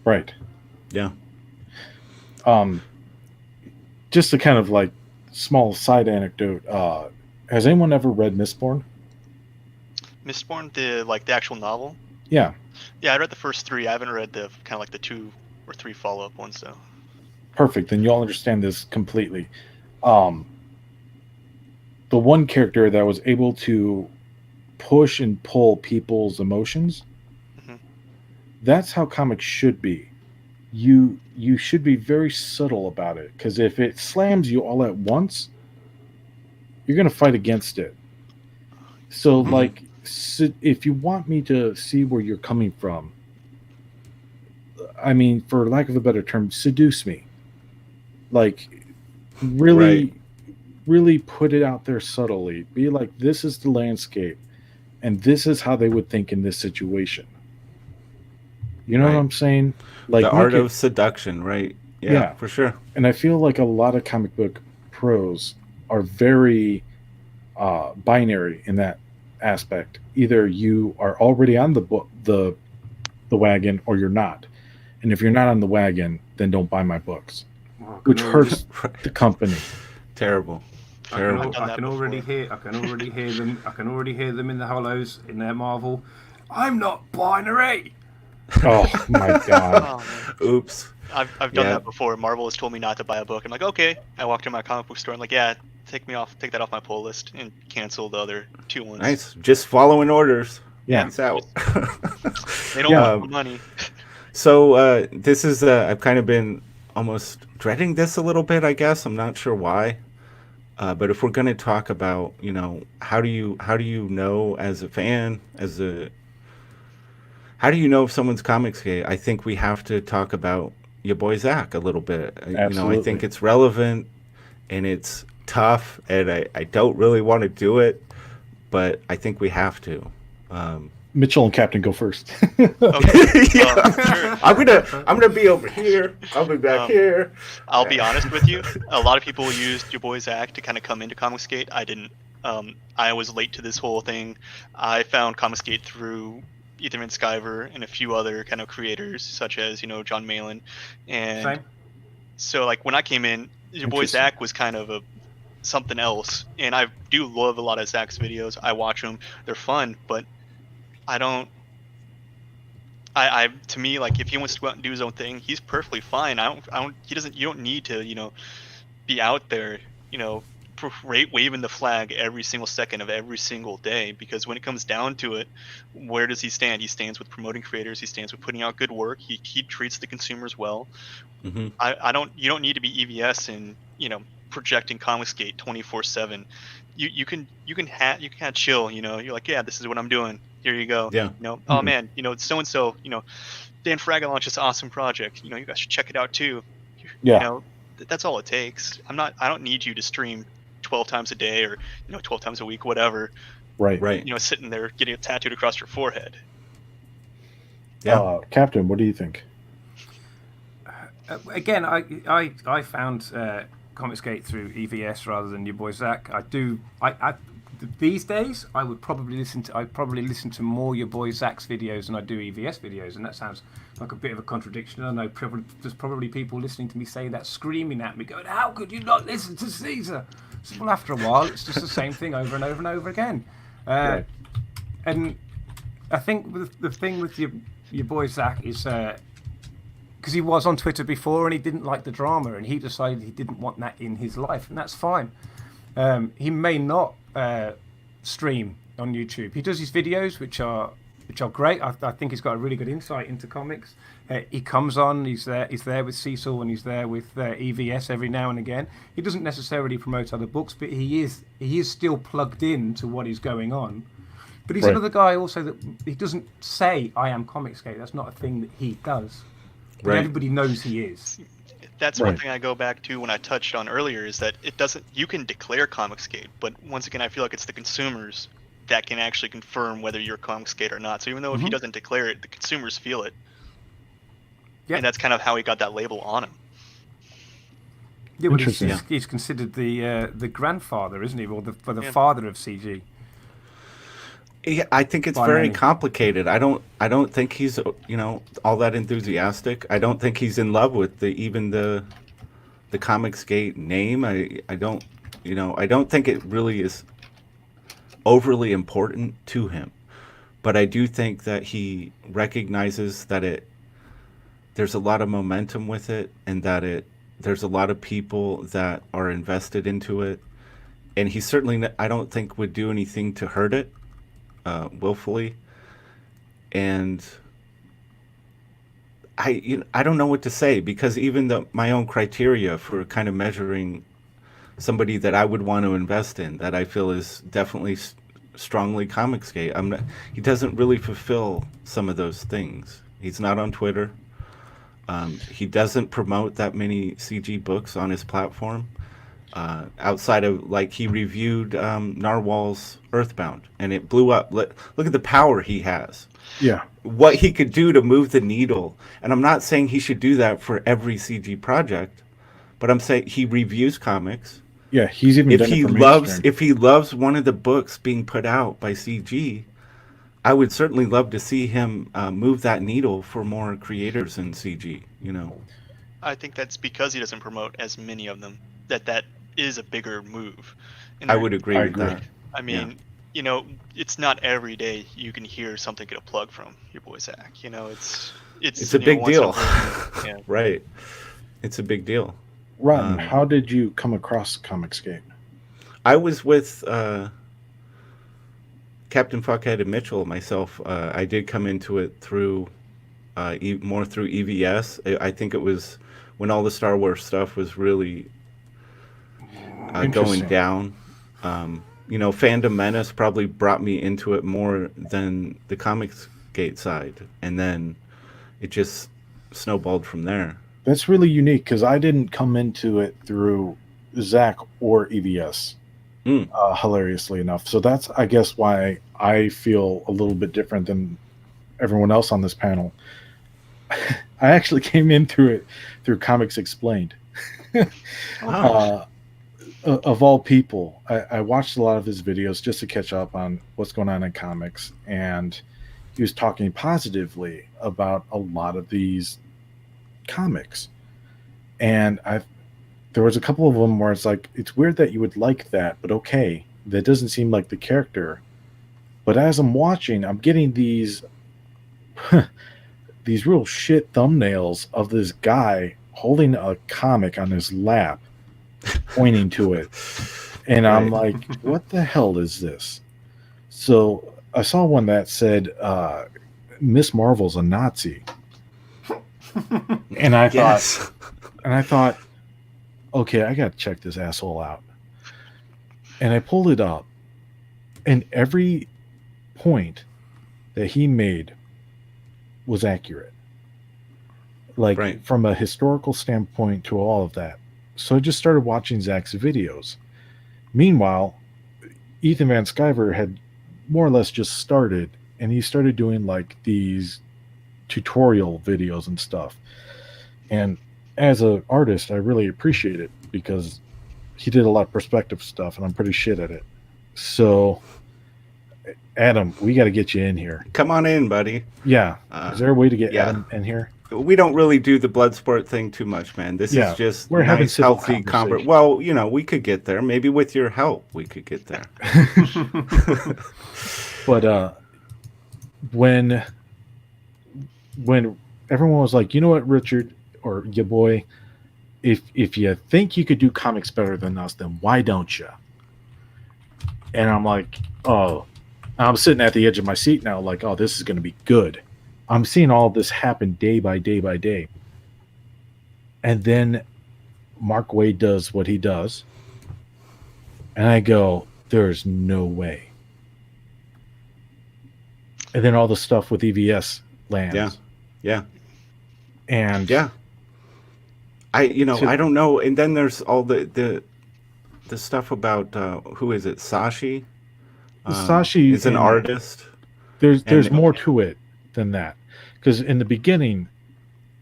Right. yeah. Just a kind of like small side anecdote. Has anyone ever read Mistborn? Mistborn, the actual novel. Yeah. Yeah, I read the first 3. I haven't read the kind of like the 2 or 3 follow-up ones though. Perfect. Then you'll understand this completely. The one character that was able to push and pull people's emotions, that's how comics should be. You should be very subtle about it, because if it slams you all at once, you're going to fight against it. So, like, if you want me to see where you're coming from, I mean, for lack of a better term, seduce me. Like, really, really put it out there subtly. Be like, this is the landscape, and this is how they would think in this situation. You know what I'm saying? Like, The make art it- of seduction, right? Yeah, Yeah. for sure. and I feel like a lot of comic book pros are very binary in that aspect. Either you are already on the wagon, or you're not. And if you're not on the wagon, then don't buy my books, which hurts the company. Terrible. Terrible. I can already hear them. I can already hear them in the hollows in their Marvel. I'm not binary. Oh my god! Oh, man. Oops. I've done Yeah. that before. Marvel has told me not to buy a book. I'm like, okay. I walk to my comic book store. I'm like, yeah, take that off my pull list and cancel the other 2 ones. Nice. Just following orders. Yeah. Peace out. They don't Yeah. want the money. So this is I've kind of been almost dreading this a little bit, I guess. I'm not sure why. But if we're going to talk about, how do you know as a fan, how do you know if someone's ComicsGate? I think we have to talk about your boy Zach a little bit. I Absolutely. think it's relevant and it's tough, and I don't really want to do it, but I think we have to. Mitchell and Captain go first. Okay. Yeah. Sure. I'm gonna be over here. I'll be back here. I'll be honest with you. A lot of people used your boy Zach to kind of come into ComicsGate. I didn't. I was late to this whole thing. I found ComicsGate through Ethan Van Sciver and a few other kind of creators, such as John Malin, and Same. so like when I came in, your boy Interesting. Zach was kind of something else, and I do love a lot of Zach's videos. I watch them; they're fun, but I don't. I to me, like, if he wants to go out and do his own thing, he's perfectly fine. I don't. He doesn't. You don't need to be out there waving the flag every single second of every single day, because when it comes down to it, where does he stand? He stands with promoting creators. He stands with putting out good work. He treats the consumers well. Hmm. You don't need to be EVS and projecting ComicsGate 24/7. You can chill. You're like, yeah, this is what I'm doing. Here you go. Yeah. Oh man, so and so. Dan Fraga launched this awesome project. You guys should check it out too. Yeah. That's all it takes. I don't need you to stream 12 times a day or 12 times a week, whatever. Right. Right. Sitting there getting it tattooed across your forehead. Yeah. Captain, what do you think? Again, I found ComicsGate through EVS rather than your boy Zach. These days I would probably listen to more your boy Zach's videos than I do EVS videos, and that sounds like a bit of a contradiction. I know there's probably people listening to me say that, screaming at me, going, "How could you not listen to Caesar?" So, well, after a while, it's just the same thing over and over and over again. Right. And I think the thing with your boy Zach is because he was on Twitter before and he didn't like the drama, and he decided he didn't want that in his life, and that's fine. He may not stream on YouTube. He does his videos, which are great. I think he's got a really good insight into comics. He comes on. He's there with Cecil, and he's there with EVS every now and again. He doesn't necessarily promote other books, but he is still plugged in to what is going on. But he's Right. another guy also that he doesn't say, "I am ComicsGate." That's not a thing that he does. But Right. everybody knows he is. That's one Right. thing I go back to when I touched on earlier, is that you can declare ComicsGate, but once again, I feel like it's the consumers that can actually confirm whether you're ComicsGate or not. So even though if he doesn't declare it, the consumers feel it. Yeah. And that's kind of how he got that label on him. Yeah, well, he's, Interesting. he's considered the grandfather, isn't he? Or the Yeah. father of CG. Yeah, I think it's By very many. complicated. I don't think he's all that enthusiastic. I don't think he's in love with even the ComicsGate name. I don't think it really is overly important to him. But I do think that he recognizes that there's a lot of momentum with it, and that there's a lot of people that are invested into it, and he certainly I don't think would do anything to hurt it willfully. And I don't know what to say, because even my own criteria for kind of measuring somebody that I would want to invest in, that I feel is definitely strongly ComicsGate, he doesn't really fulfill some of those things. He's not on Twitter. He doesn't promote that many CG books on his platform. Outside of, like, he reviewed Narwhal's Earthbound, and it blew up. Look at the power he has. Yeah. What he could do to move the needle. And I'm not saying he should do that for every CG project, but I'm saying he reviews comics. Yeah. He's even done it for mainstream. If he loves one of the books being put out by CG, I would certainly love to see him move that needle for more creators in CG. I think that's because he doesn't promote as many of them. That is a bigger move. And I would agree I with agree. that. I mean, it's not every day you can hear something get a plug from your boy Zach. It's a big once in a deal. blue moon. Yeah. Right. It's a big deal. Rotten, how did you come across ComicsGate? I was with Captain Fuckhead and Mitchell myself. I did come into it through more through EVS. I think it was when all the Star Wars stuff was really going Interesting. down. Fandom Menace probably brought me into it more than the ComicsGate side, and then it just snowballed from there. That's really unique, because I didn't come into it through Zach or EVS. Mm. Hilariously enough. So that's, I guess, why I feel a little bit different than everyone else on this panel. I actually came in through Comics Explained. Oh. Of all people, I watched a lot of his videos just to catch up on what's going on in comics, and he was talking positively about a lot of these comics. And there was a couple of them where it's like, it's weird that you would like that, but okay, that doesn't seem like the character. But as I'm watching, I'm getting these these real shit thumbnails of this guy holding a comic on his lap, pointing to it. And I'm Right. like, what the hell is this? So I saw one that said, Miss Marvel's a Nazi. And I Yes. thought, okay, I got to check this asshole out. And I pulled it up, and every point that he made was accurate. Like, Right. from a historical standpoint to all of that. So I just started watching Zach's videos. Meanwhile, Ethan Van Sciver had more or less just started, and he started doing like these tutorial videos and stuff. And as an artist, I really appreciate it because he did a lot of perspective stuff, and I'm pretty shit at it. So, Adam, we got to get you in here. Come on in, buddy. Yeah. Is there a way to get yeah. Adam in here? We don't really do the blood sport thing too much, man. This Yeah, is just we're having nice, civil healthy conversation. Well, you know, we could get there. Maybe with your help, we could get there. But when everyone was like, you know what, Richard, or your boy, if you think you could do comics better than us, then why don't you? And I'm like, oh, I'm sitting at the edge of my seat now, like, oh, this is going to be good. I'm seeing all this happen day by day by day. And then Mark Waid does what he does. And I go, there's no way. And then all the stuff with EVS lands. Yeah. And yeah. I don't know. And then there's all the stuff about who is it? Sashi? Sashi is an artist. There's more to it than that. Because in the beginning,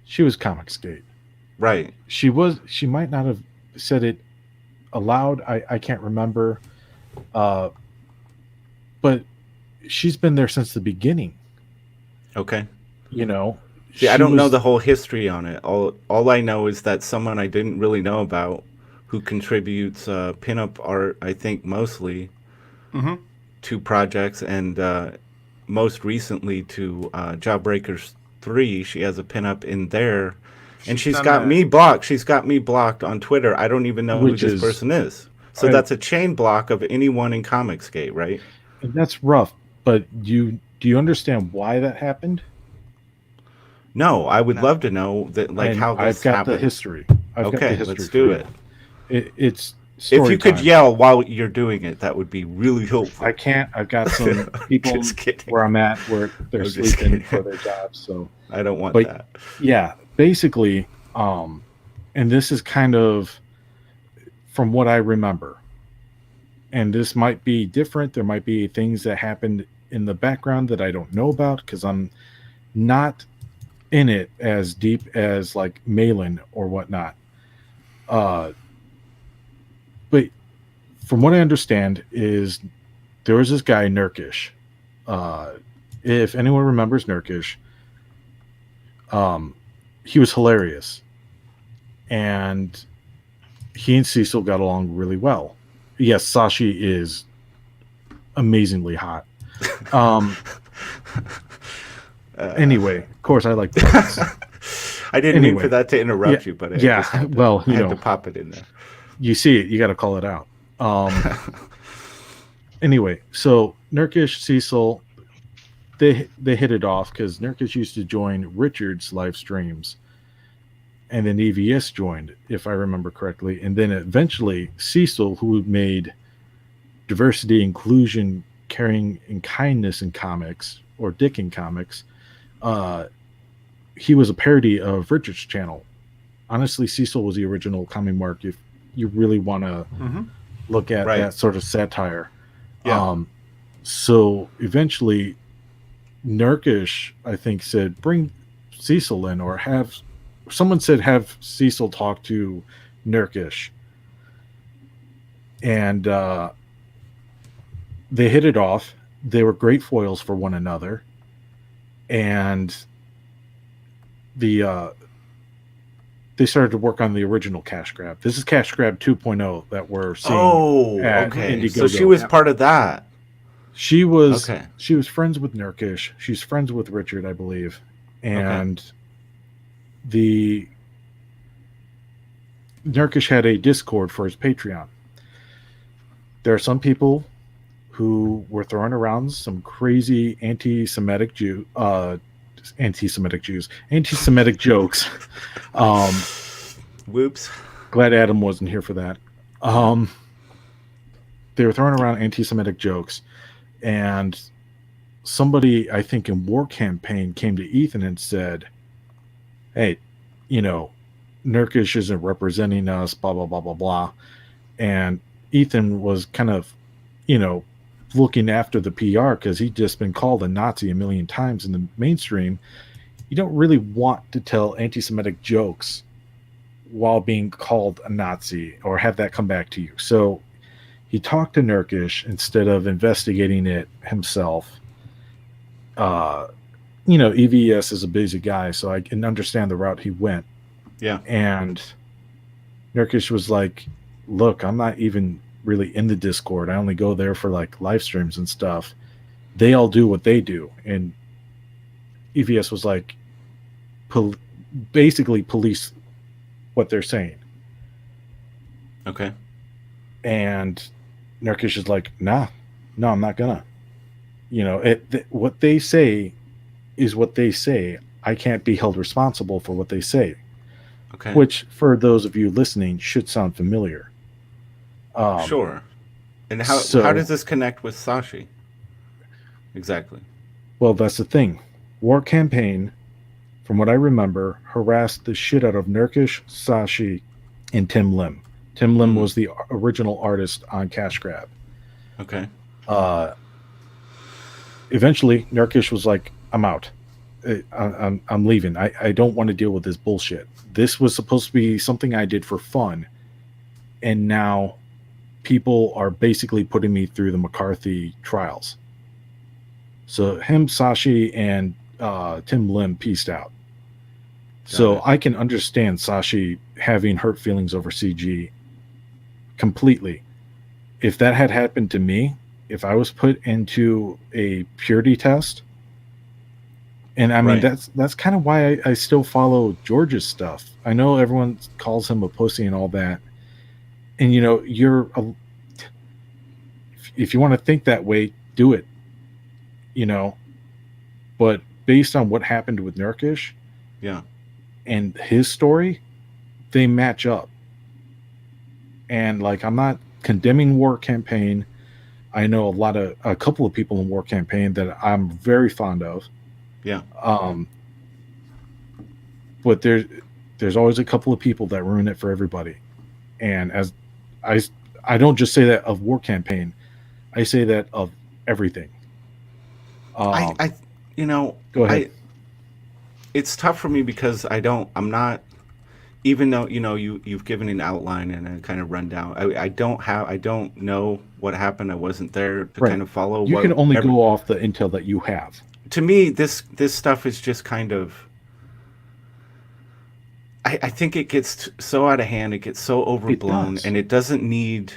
she was ComicsGate. Right. She might not have said it aloud. I can't remember. But she's been there since the beginning. Okay. You know. See, I don't know the whole history on it. All I know is that someone I didn't really know about who contributes pinup art, I think mostly to projects, and most recently to Jawbreakers 3. She has a pinup in there, and she's got me blocked. She's got me blocked on Twitter. I don't even know who this person is. So that's a chain block of anyone in ComicsGate, right? And that's rough. But do you understand why that happened? No, I would love to know that, like, how this happened. I've got the history. Let's do it. It's if you could time. yell while you're doing it, that would be really helpful. I can't. I've got some people where I'm at where they're sleeping for their jobs, so I don't want that. Yeah, basically, and this is kind of from what I remember, and this might be different. There might be things that happened in the background that I don't know about because I'm not in it as deep as like Malin or whatnot. But from what I understand is there was this guy, Nurkish. If anyone remembers Nurkish, he was hilarious. And he and Cecil got along really well. Yes, Sashi is amazingly hot. Anyway, of course, I like that. I didn't mean for that to interrupt you, but I had to pop it in there. You see it, you got to call it out. Anyway, so Nurkish, Cecil, they hit it off because Nurkish used to join Richard's live streams, and then EVS joined, if I remember correctly, and then eventually Cecil, who made diversity, inclusion, caring, and kindness in comics, or Dick in comics, he was a parody of Richard's channel. Honestly, Cecil was the original comic mark if you really want to look at Right. that sort of satire. Yeah. So eventually, Nurkish, I think, said, bring Cecil in, or someone said have Cecil talk to Nurkish. And they hit it off. They were great foils for one another. And they started to work on the original Cash Grab. This is Cash Grab 2.0 that we're seeing. At Okay. Indiegogo. So she was part of that. She was Okay. She was friends with Nurkish. She's friends with Richard, I believe. And the Nurkish had a Discord for his Patreon. There are some people who were throwing around some crazy anti-Semitic jokes. Whoops. Glad Adam wasn't here for that. They were throwing around anti-Semitic jokes, and somebody, I think in War Campaign, came to Ethan and said, hey, Nurkish isn't representing us, blah, blah, blah, blah, blah. And Ethan was kind of, looking after the PR because he'd just been called a Nazi a million times in the mainstream. You don't really want to tell anti-Semitic jokes while being called a Nazi or have that come back to you. So he talked to Nurkish instead of investigating it himself. EVS is a busy guy, so I can understand the route he went. Yeah. And Nurkish was like, look, I'm not even really in the Discord. I only go there for like live streams and stuff. They all do what they do. And EVS was like, basically police what they're saying. Okay. And Nurkish is like, no, I'm not gonna. What they say is what they say. I can't be held responsible for what they say. Okay. Which, for those of you listening, should sound familiar. Sure. And how does this connect with Sashi? Exactly. Well, that's the thing. War Campaign, from what I remember, harassed the shit out of Nurkish, Sashi, and Tim Lim. Tim Lim was the original artist on Cash Grab. Okay. Eventually, Nurkish was like, I'm out. I'm leaving. I don't want to deal with this bullshit. This was supposed to be something I did for fun. And now people are basically putting me through the McCarthy trials. So him, Sashi, and Tim Lim pieced out. So I can understand Sashi having hurt feelings over CG completely. If that had happened to me, if I was put into a purity test, and I mean, that's kind of why I still follow George's stuff. I know everyone calls him a pussy and all that. And, if you want to think that way, do it, But based on what happened with Nurkish, and his story, they match up. And I'm not condemning War Campaign. I know a couple of people in War Campaign that I'm very fond of. Yeah. But there's always a couple of people that ruin it for everybody. And as I don't just say that of War Campaign, I say that of everything. Go ahead. It's tough for me because I'm not, even though, you've given an outline and a kind of rundown. I don't know what happened. I wasn't there to kind of follow. You can only go off the intel that you have. To me, this stuff is just kind of, I think it gets so out of hand, it gets so overblown, and it doesn't need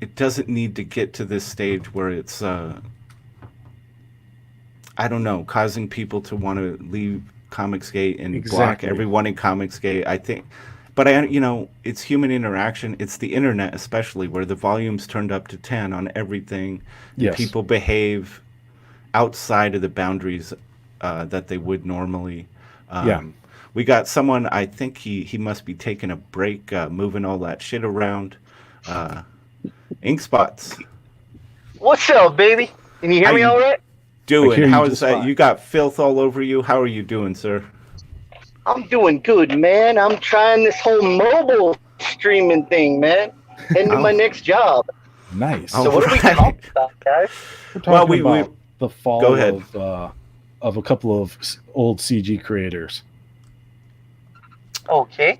to get to this stage where it's I don't know, causing people to want to leave ComicsGate and block everyone in ComicsGate. I think, but it's human interaction. It's the internet, especially, where the volume's turned up to 10 on everything. Yes. People behave outside of the boundaries that they would normally. We got someone, I think he must be taking a break, moving all that shit around. Ink Spots. What's up, baby? Can you hear me all right? Doing? How is that? Fine. You got filth all over you. How are you doing, sir? I'm doing good, man. I'm trying this whole mobile streaming thing, man. Into my next job. Nice. So what are we Alright. talking about, guys? We're talking Well, we- about the fall Go ahead. of a couple of old CG creators. Okay.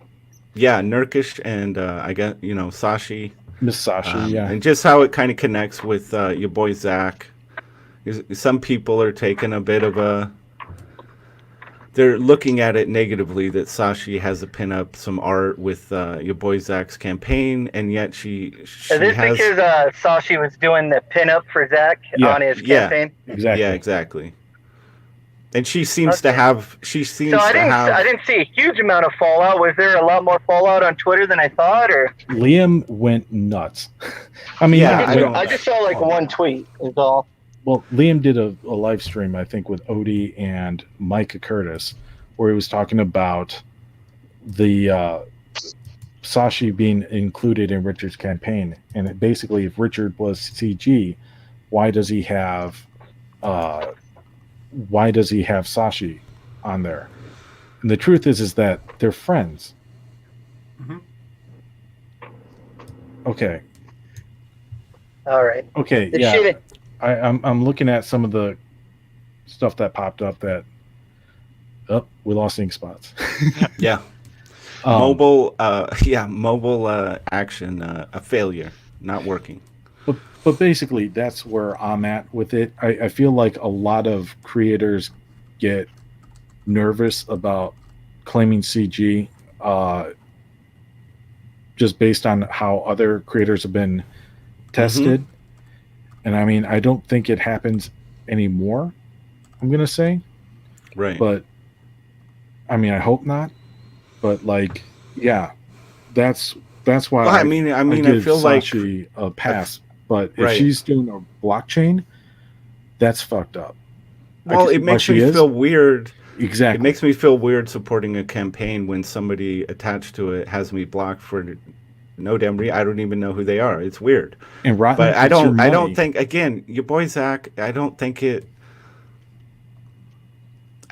Yeah, Nurkish and I guess Sashi, Miss Sashi, yeah. and just how it kind of connects with your boy Zach. Some people are taking a bit of they're looking at it negatively that Sashi has to pin up some art with your boy Zach's campaign, and yet she Is this has because Sashi was doing the pinup for Zach Yeah. on his Yeah. campaign? Exactly. yeah, exactly. And she seems to Okay. have she seems So I to have didn't see a huge amount of fallout. Was there a lot more fallout on Twitter than I thought, or Liam went nuts. I mean, Yeah, not I went don't- I just saw like one tweet is all. Well, Liam did a live stream, I think, with Odie and Micah Curtis, where he was talking about the Sashi being included in Richard's campaign. And basically, if Richard was CG, why does he have Sashi on there? And the truth is that they're friends. Mhm. Okay. All right. Okay. The yeah. shit. I'm looking at some of the stuff that popped up that we lost ink spots. yeah mobile action a failure, not working. But basically that's where I'm at with it. I feel like a lot of creators get nervous about claiming CG just based on how other creators have been tested. And I mean, I don't think it happens anymore, I'm gonna say. Right. But I mean, I hope not. But like, yeah, that's why. Well, I mean, I give feel like Sashi a pass. But if Right. she's doing a blockchain, that's fucked up. well, it makes me feel weird. Exactly. It makes me feel weird supporting a campaign when somebody attached to it has me blocked for no damn reason. I don't even know who they are. It's weird. and Rotten, But I takes your don't money. think, again, your boy Zach, I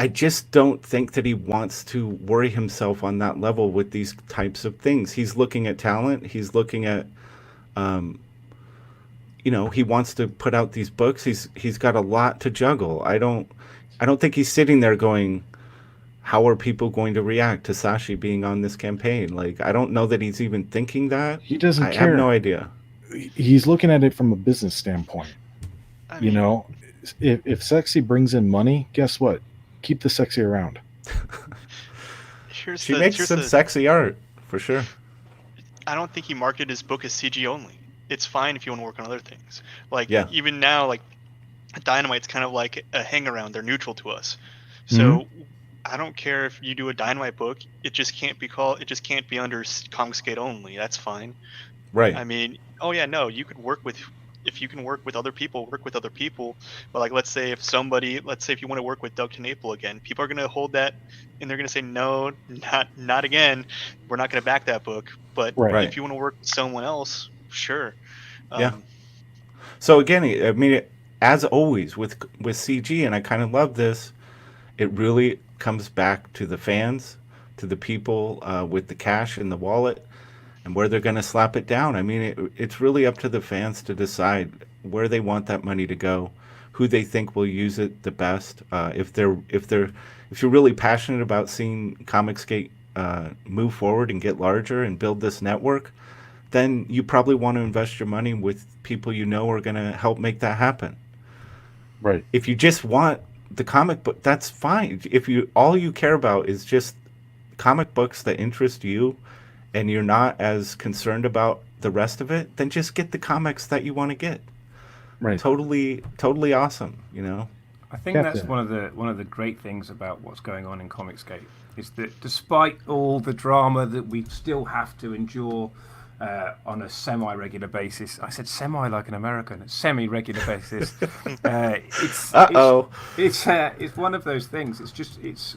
just don't think that he wants to worry himself on that level with these types of things. He's looking at talent. He's looking at, he wants to put out these books. He's got a lot to juggle. I don't think he's sitting there going, how are people going to react to Sashi being on this campaign? Like, I don't know that he's even thinking that. He doesn't I care. have no idea. He's looking at it from a business standpoint. I You mean, know, if sexy brings in money, guess what? Keep the sexy around. here's She the, makes here's some the, sexy art, for sure. I don't think he marketed his book as CG only. It's fine if you want to work on other things. Like Yeah. even now, like Dynamite's kind of like a hang around. They're neutral to us. So I don't care if you do a Dynamite book. It just can't be under ComicsGate only. That's fine. Right. I mean, oh yeah, no, you could work with. If you can work with other people, work with other people. But like, let's say if you want to work with Doug Knaple again, people are gonna hold that, and they're gonna say no, not again. We're not gonna back that book. But Right. if you want to work with someone else, sure. Yeah. So again, I mean, as always with CG, and I kind of love this, it really comes back to the fans, to the people with the cash in the wallet, and where they're going to slap it down. I mean, it's really up to the fans to decide where they want that money to go, who they think will use it the best. If you're really passionate about seeing ComicsGate move forward and get larger and build this network, then you probably want to invest your money with people you know are going to help make that happen. Right. If you just want the comic book, that's fine. If all you care about is just comic books that interest you, and you're not as concerned about the rest of it, then just get the comics that you want to get. Right. Totally awesome, you know? I think that's Captain. one of the great things about what's going on in ComicsGate is that despite all the drama that we still have to endure on a semi-regular basis, I said semi like an American, semi-regular basis. It's one of those things. It's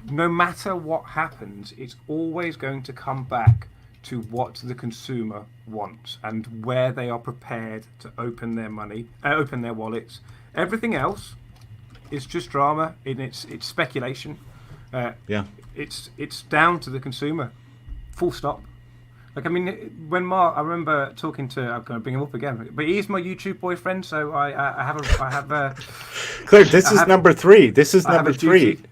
no matter what happens, it's always going to come back to what the consumer wants and where they are prepared to open their wallets. Everything else is just drama. It's speculation. Yeah. It's down to the consumer. Full stop. Like, I mean, when Mark, I remember talking to, I'm going to bring him up again, but he's my YouTube boyfriend, so I have a Claire, this is number 3. This is I have number a 3. duty.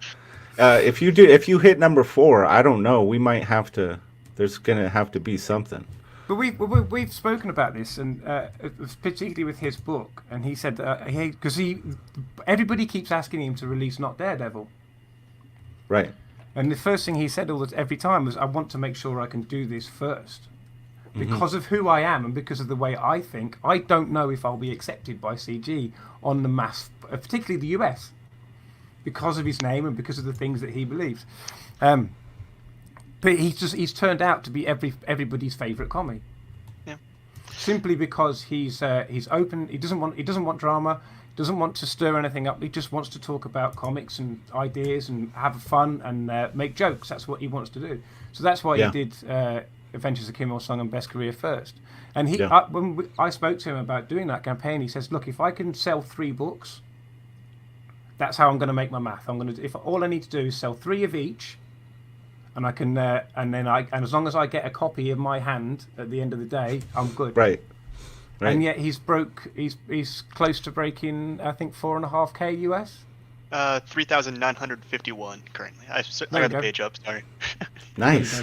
If you hit number 4, I don't know. We might have to. There's gonna have to be something. But we've spoken about this, and particularly with his book, and he said that because everybody keeps asking him to release Not Daredevil, Right. and the first thing he said every time was, "I want to make sure I can do this first, because of who I am and because of the way I think. I don't know if I'll be accepted by CG on the mass, particularly the US, because of his name and because of the things that he believes." But he's turned out to be everybody's favourite commie. Yeah. Simply because he's open. He doesn't want drama. Doesn't want to stir anything up. He just wants to talk about comics and ideas and have fun and make jokes. That's what he wants to do. So that's why he did Adventures of Kim Il Sung and Best Career First. And when I spoke to him about doing that campaign, he says, "Look, if I can sell 3 books, that's how I'm going to make my math. If all I need to do is sell 3 of each." And I can, and as long as I get a copy in my hand at the end of the day, I'm good. Right. And yet he's close to breaking, I think, 4.5K US. 3,951 currently. I got the page up. Sorry. Nice.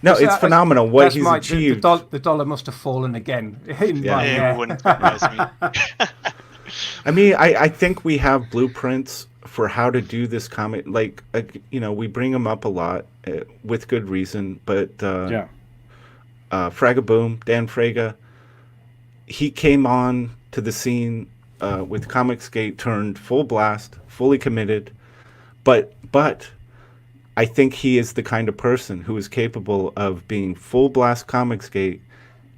No, it's phenomenal what he's achieved. The dollar must have fallen again. It wouldn't surprise me. I mean, I think we have blueprints for how to do this comic. Like, we bring him up a lot with good reason. But Fragaboom, Dan Fraga, he came on to the scene with ComicsGate, turned full blast, fully committed. But I think he is the kind of person who is capable of being full blast ComicsGate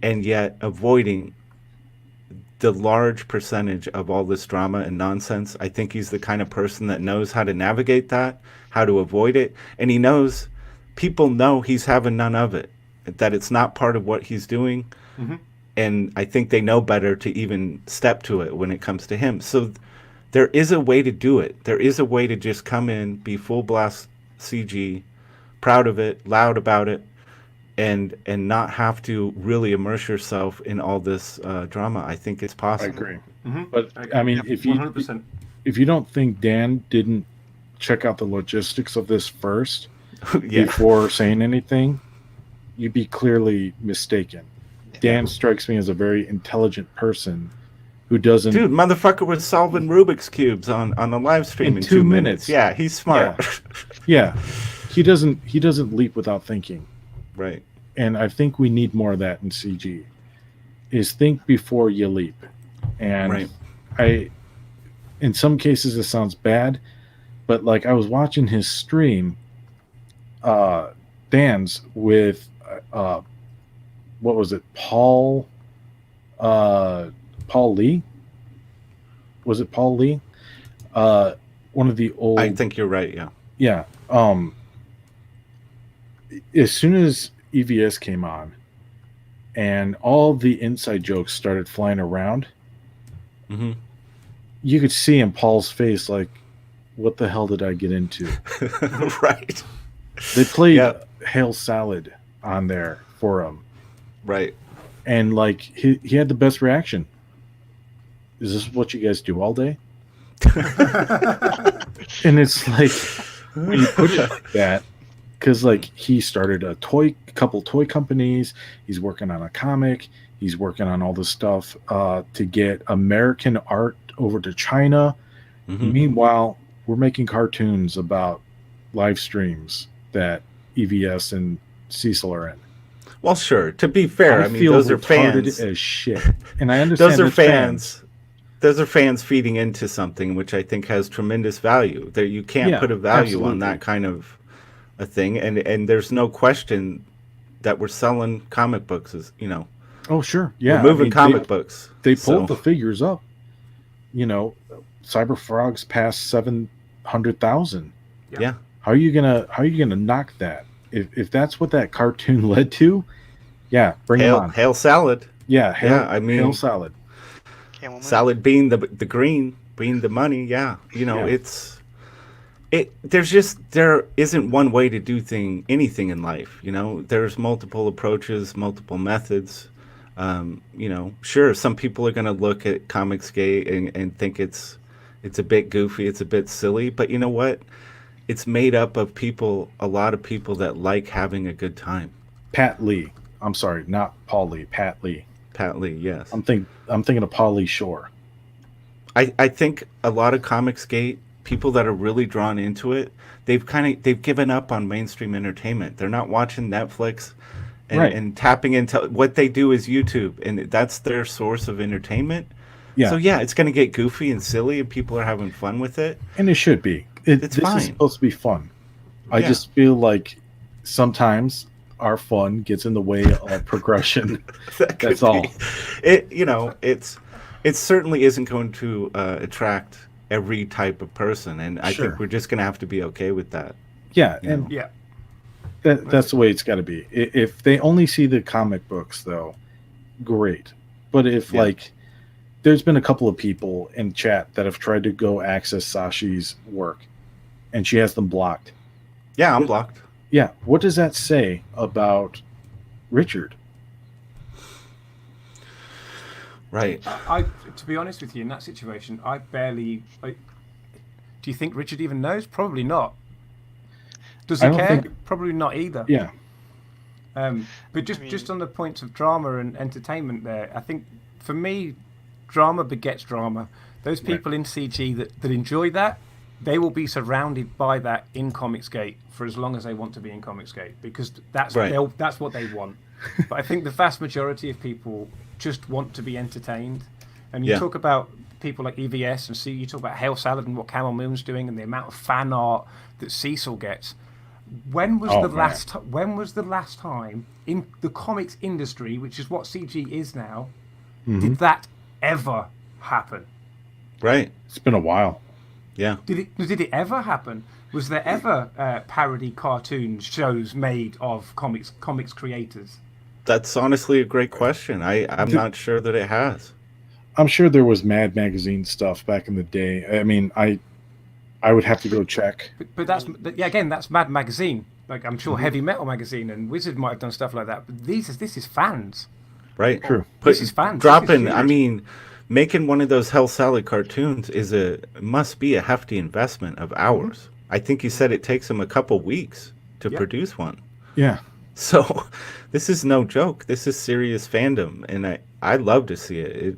and yet avoiding the large percentage of all this drama and nonsense. I think he's the kind of person that knows how to navigate that, how to avoid it. And he knows, people know he's having none of it, that it's not part of what he's doing. Mm-hmm. And I think they know better to even step to it when it comes to him. So there is a way to do it. There is a way to just come in, be full blast CG, proud of it, loud about it, and not have to really immerse yourself in all this drama. I think it's possible. I agree. Mm-hmm. But I mean, if 100%. If you don't think Dan didn't check out the logistics of this first before saying anything, you'd be clearly mistaken. Dan strikes me as a very intelligent person who doesn't. Dude, motherfucker was solving Rubik's cubes on a live stream in 2 minutes. Yeah, he's smart. Yeah. He doesn't leap without thinking. Right. And I think we need more of that in CG. Is think before you leap. And in some cases it sounds bad, but like I was watching his stream, Dan's with what was it, Paul Lee? Was it Paul Lee? One of the old. I think you're right. Yeah. Yeah. As soon as EVS came on, and all the inside jokes started flying around, mm-hmm. you could see in Paul's face, like, what the hell did I get into? Right. They played Hail Salad on there for him. Right. And, like, he had the best reaction. Is this what you guys do all day? And it's like, when you put it like that, because, like, he started a couple toy companies. He's working on a comic. He's working on all this stuff to get American art over to China. Mm-hmm. Meanwhile, we're making cartoons about live streams that EVS and Cecil are in. Well, sure. To be fair, I mean, those are fans as shit, and I understand those are fans. Those are fans feeding into something which I think has tremendous value. That you can't put a value on that kind of a thing, and there's no question that we're selling comic books, as you know. Oh sure, yeah. We're moving comic books. They pulled the figures up. You know, Cyber Frog's past 700,000. Yeah. How are you gonna knock that? If that's what that cartoon led to, bring it on. Hail Salad. Yeah, Hail Salad. Salad being the green, being the money. Yeah, you know, it's there isn't one way to do anything in life. There's multiple approaches, multiple methods. Sure, some people are going to look at ComicsGate and think it's a bit goofy, it's a bit silly, but you know what? It's made up of a lot of people that like having a good time. Pat Lee. I'm sorry, not Paul Lee. Pat Lee. Pat Lee, yes. I'm thinking of Paul Lee Shore. I think a lot of ComicsGate people that are really drawn into it, they've given up on mainstream entertainment. They're not watching Netflix and tapping into what they do is YouTube, and that's their source of entertainment. Yeah. So yeah, it's going to get goofy and silly, and people are having fun with it. And it should be. It's this fine. is supposed to be fun. I just feel like sometimes our fun gets in the way of progression. That's all. It certainly isn't going to attract every type of person, and I think we're just going to have to be okay with that. Yeah, that's the way it's got to be. If they only see the comic books, though, great. But if there's been a couple of people in chat that have tried to go access Sashi's work, and she has them blocked. Yeah, I'm blocked. Yeah, what does that say about Richard? Right. I to be honest with you, in that situation, do you think Richard even knows? Probably not. Does he care? Probably not either. Yeah. But just on the points of drama and entertainment there, I think for me, drama begets drama. Those people in CG that enjoy that, they will be surrounded by that in ComicsGate for as long as they want to be in ComicsGate, because that's what they want. But I think the vast majority of people just want to be entertained. And you talk about people like EVS and you talk about Hail Salad and what Camel Moon's doing and the amount of fan art that Cecil gets. When was the last time in the comics industry, which is what CG is now, did that ever happen? Right. It's been a while. Yeah. Did it ever happen? Was there ever parody cartoon shows made of comics creators? That's honestly a great question. I'm not sure that it has. I'm sure there was Mad Magazine stuff back in the day. I mean, I would have to go check. But that's Mad Magazine. Like, I'm sure Heavy Metal Magazine and Wizard might have done stuff like that. But this is fans. Right. True. This is fans. Making one of those Hell Salad cartoons must be a hefty investment of hours. I think you said it takes them a couple weeks to produce one. Yeah. So this is no joke. This is serious fandom, and I love to see it.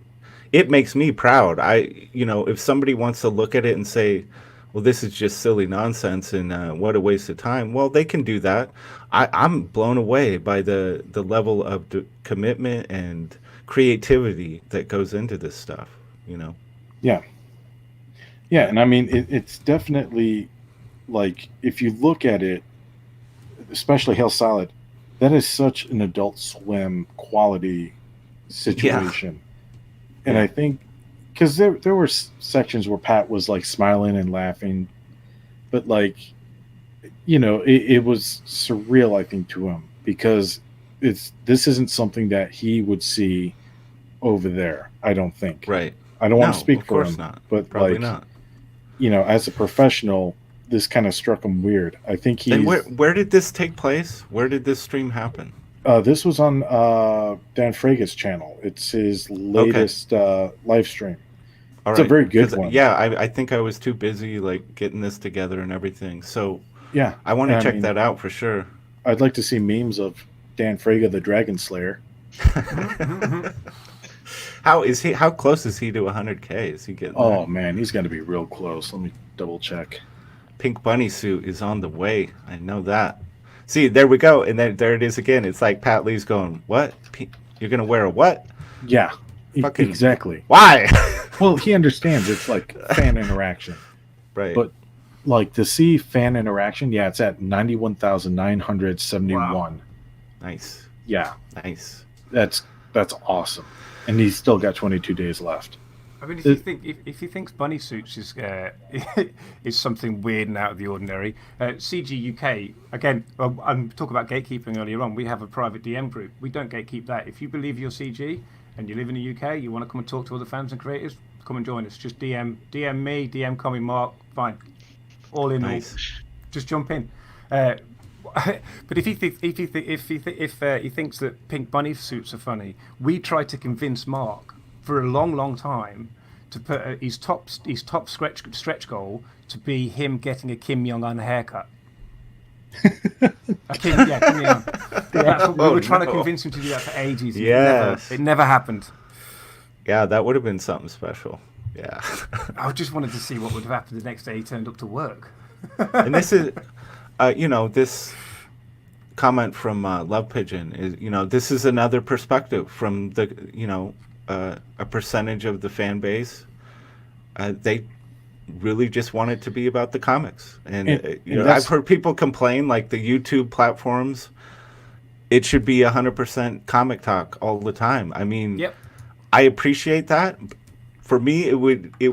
It makes me proud. If somebody wants to look at it and say, well, this is just silly nonsense and what a waste of time, well, they can do that. I'm blown away by the level of commitment and creativity that goes into this stuff, Yeah. Yeah, and I mean, it's definitely, like, if you look at it, especially Hail Salad, that is such an Adult Swim quality situation. And I think, because there were sections where Pat was, like, smiling and laughing, but, like, it was surreal, I think, to him, because this isn't something that he would see over there, I don't think. Right. I don't want to speak for him, not. but probably like, not. As a professional, this kind of struck him weird. I think he's. And where did this take place? Where did this stream happen? This was on Dan Fraga's channel. It's his latest live stream. It's a very good one. Yeah, I think I was too busy like getting this together and everything. So yeah, I want to check that out for sure. I'd like to see memes of Dan Fraga, the Dragon Slayer. How close is he to 100K? Is he getting there? Oh man, he's going to be real close. Let me double check. Pink bunny suit is on the way. I know that. See, there we go. And then there it is again. It's like Pat Lee's going, what? You're going to wear a what? Yeah, exactly. Why? Well, he understands it's like fan interaction. Right. But like to see fan interaction, it's at 91,971. Wow. Nice. Yeah. Nice. That's awesome. And he's still got 22 days left. I mean, if he thinks bunny suits is is something weird and out of the ordinary, CG UK again. I'm talking about gatekeeping earlier on. We have a private DM group. We don't gatekeep that. If you believe you're CG and you live in the UK, you want to come and talk to other fans and creators, come and join us. Just DM me, DM Comic Mark. Fine. all in Nice. all. Just jump in. But if he thinks that pink bunny suits are funny, we tried to convince Mark for a long, long time to put his top stretch goal to be him getting a Kim Jong-un haircut. Kim Jong-un. That's what we were trying to convince him to do that for ages. Yes. It never happened. Yeah, that would have been something special. Yeah. I just wanted to see what would have happened the next day he turned up to work. And this is, this comment from Love Pigeon is, this is another perspective from the, a percentage of the fan base. They really just want it to be about the comics. And I've heard people complain, like the YouTube platforms, it should be 100% comic talk all the time. I mean, Yep. I appreciate that. For me, it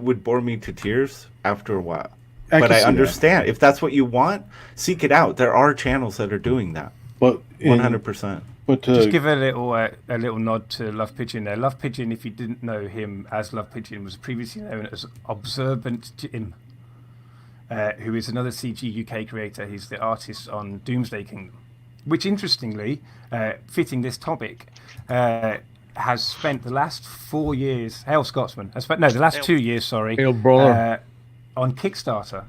would bore me to tears after a while. But I understand if that's what you want, seek it out. There are channels that are doing that. But 100%. But Just give a little nod to Love Pigeon there. Love Pigeon, if you didn't know him as Love Pigeon, was previously known as Observant Jim, who is another CG UK creator. He's the artist on Doomsday Kingdom, which interestingly, fitting this topic, has spent the last 4 years. Hail Scotsman! The last 2 years. Sorry. Hail brother. On Kickstarter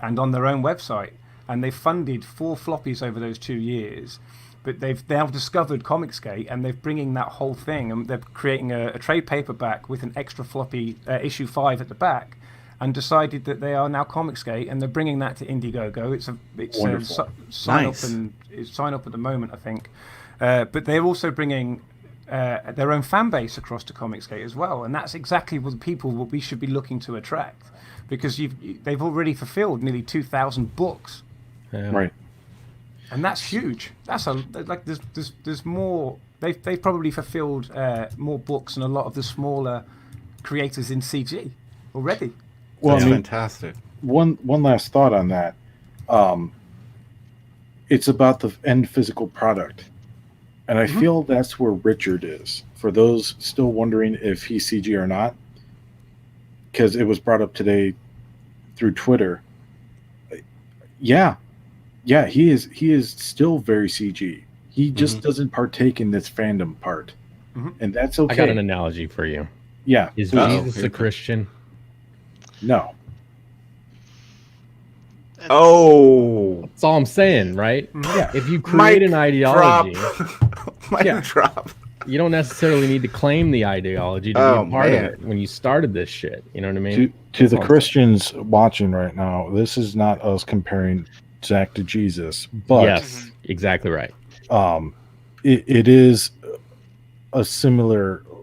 and on their own website, and they funded 4 floppies over those 2 years. But they've now discovered ComicsGate, and they're bringing that whole thing, and they're creating a trade paperback with an extra floppy issue 5 at the back, and decided that they are now ComicsGate, and they're bringing that to Indiegogo. It's sign Nice. up, and it's sign up at the moment, I think. But they're also bringing their own fan base across to ComicsGate as well, and that's exactly what the people what we should be looking to attract, because they've already fulfilled nearly 2,000 books. Yeah. right. And that's huge. That's there's more. They've probably fulfilled more books than a lot of the smaller creators in CG already. Well, That's I mean, fantastic. one last thought on that. It's about the end physical product, and I feel that's where Richard is. For those still wondering if he's CG or not, because it was brought up today through Twitter. Yeah, he is still very CG. He just doesn't partake in this fandom part, and that's okay. I got an analogy for you. Yeah, Is Uh-oh. Jesus a Christian? no. Oh, That's all I'm saying, right? Yeah. If you create an ideology, Mic drop. you don't necessarily need to claim the ideology to be Oh, a part man. of it when you started this shit. You know what I mean? To the all I'm Christians watching right now, this is not us comparing Zach to Jesus, but yes, exactly right. it is a similar I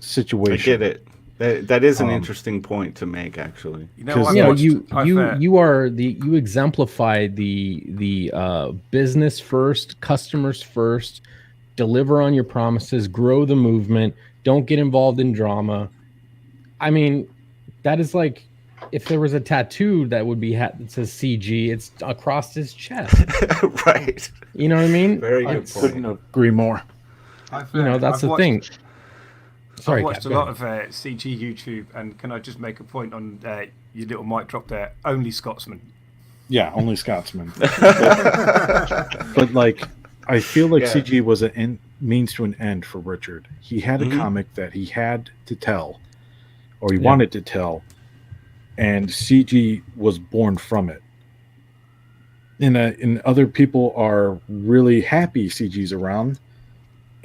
situation. get it. That is an interesting point to make, actually. You know, 'Cause, I've You know, watched- you exemplify the business first, customers first, deliver on your promises, grow the movement, don't get involved in drama. I mean, that is like if there was a tattoo that would be that says CG, it's across his chest. Right. You know what I mean? Very I good couldn't point. agree more. I've, You know, that's I've the watched- thing. Sorry, I've watched Cap, a go lot ahead. of CG YouTube, and can I just make a point on your little mic drop there? Only Scotsman. Yeah, only Scotsman. But like, I feel like Yeah. CG was an means to an end for Richard. He had a comic that he had to tell, or he wanted to tell, and CG was born from it. And other people are really happy CG's around,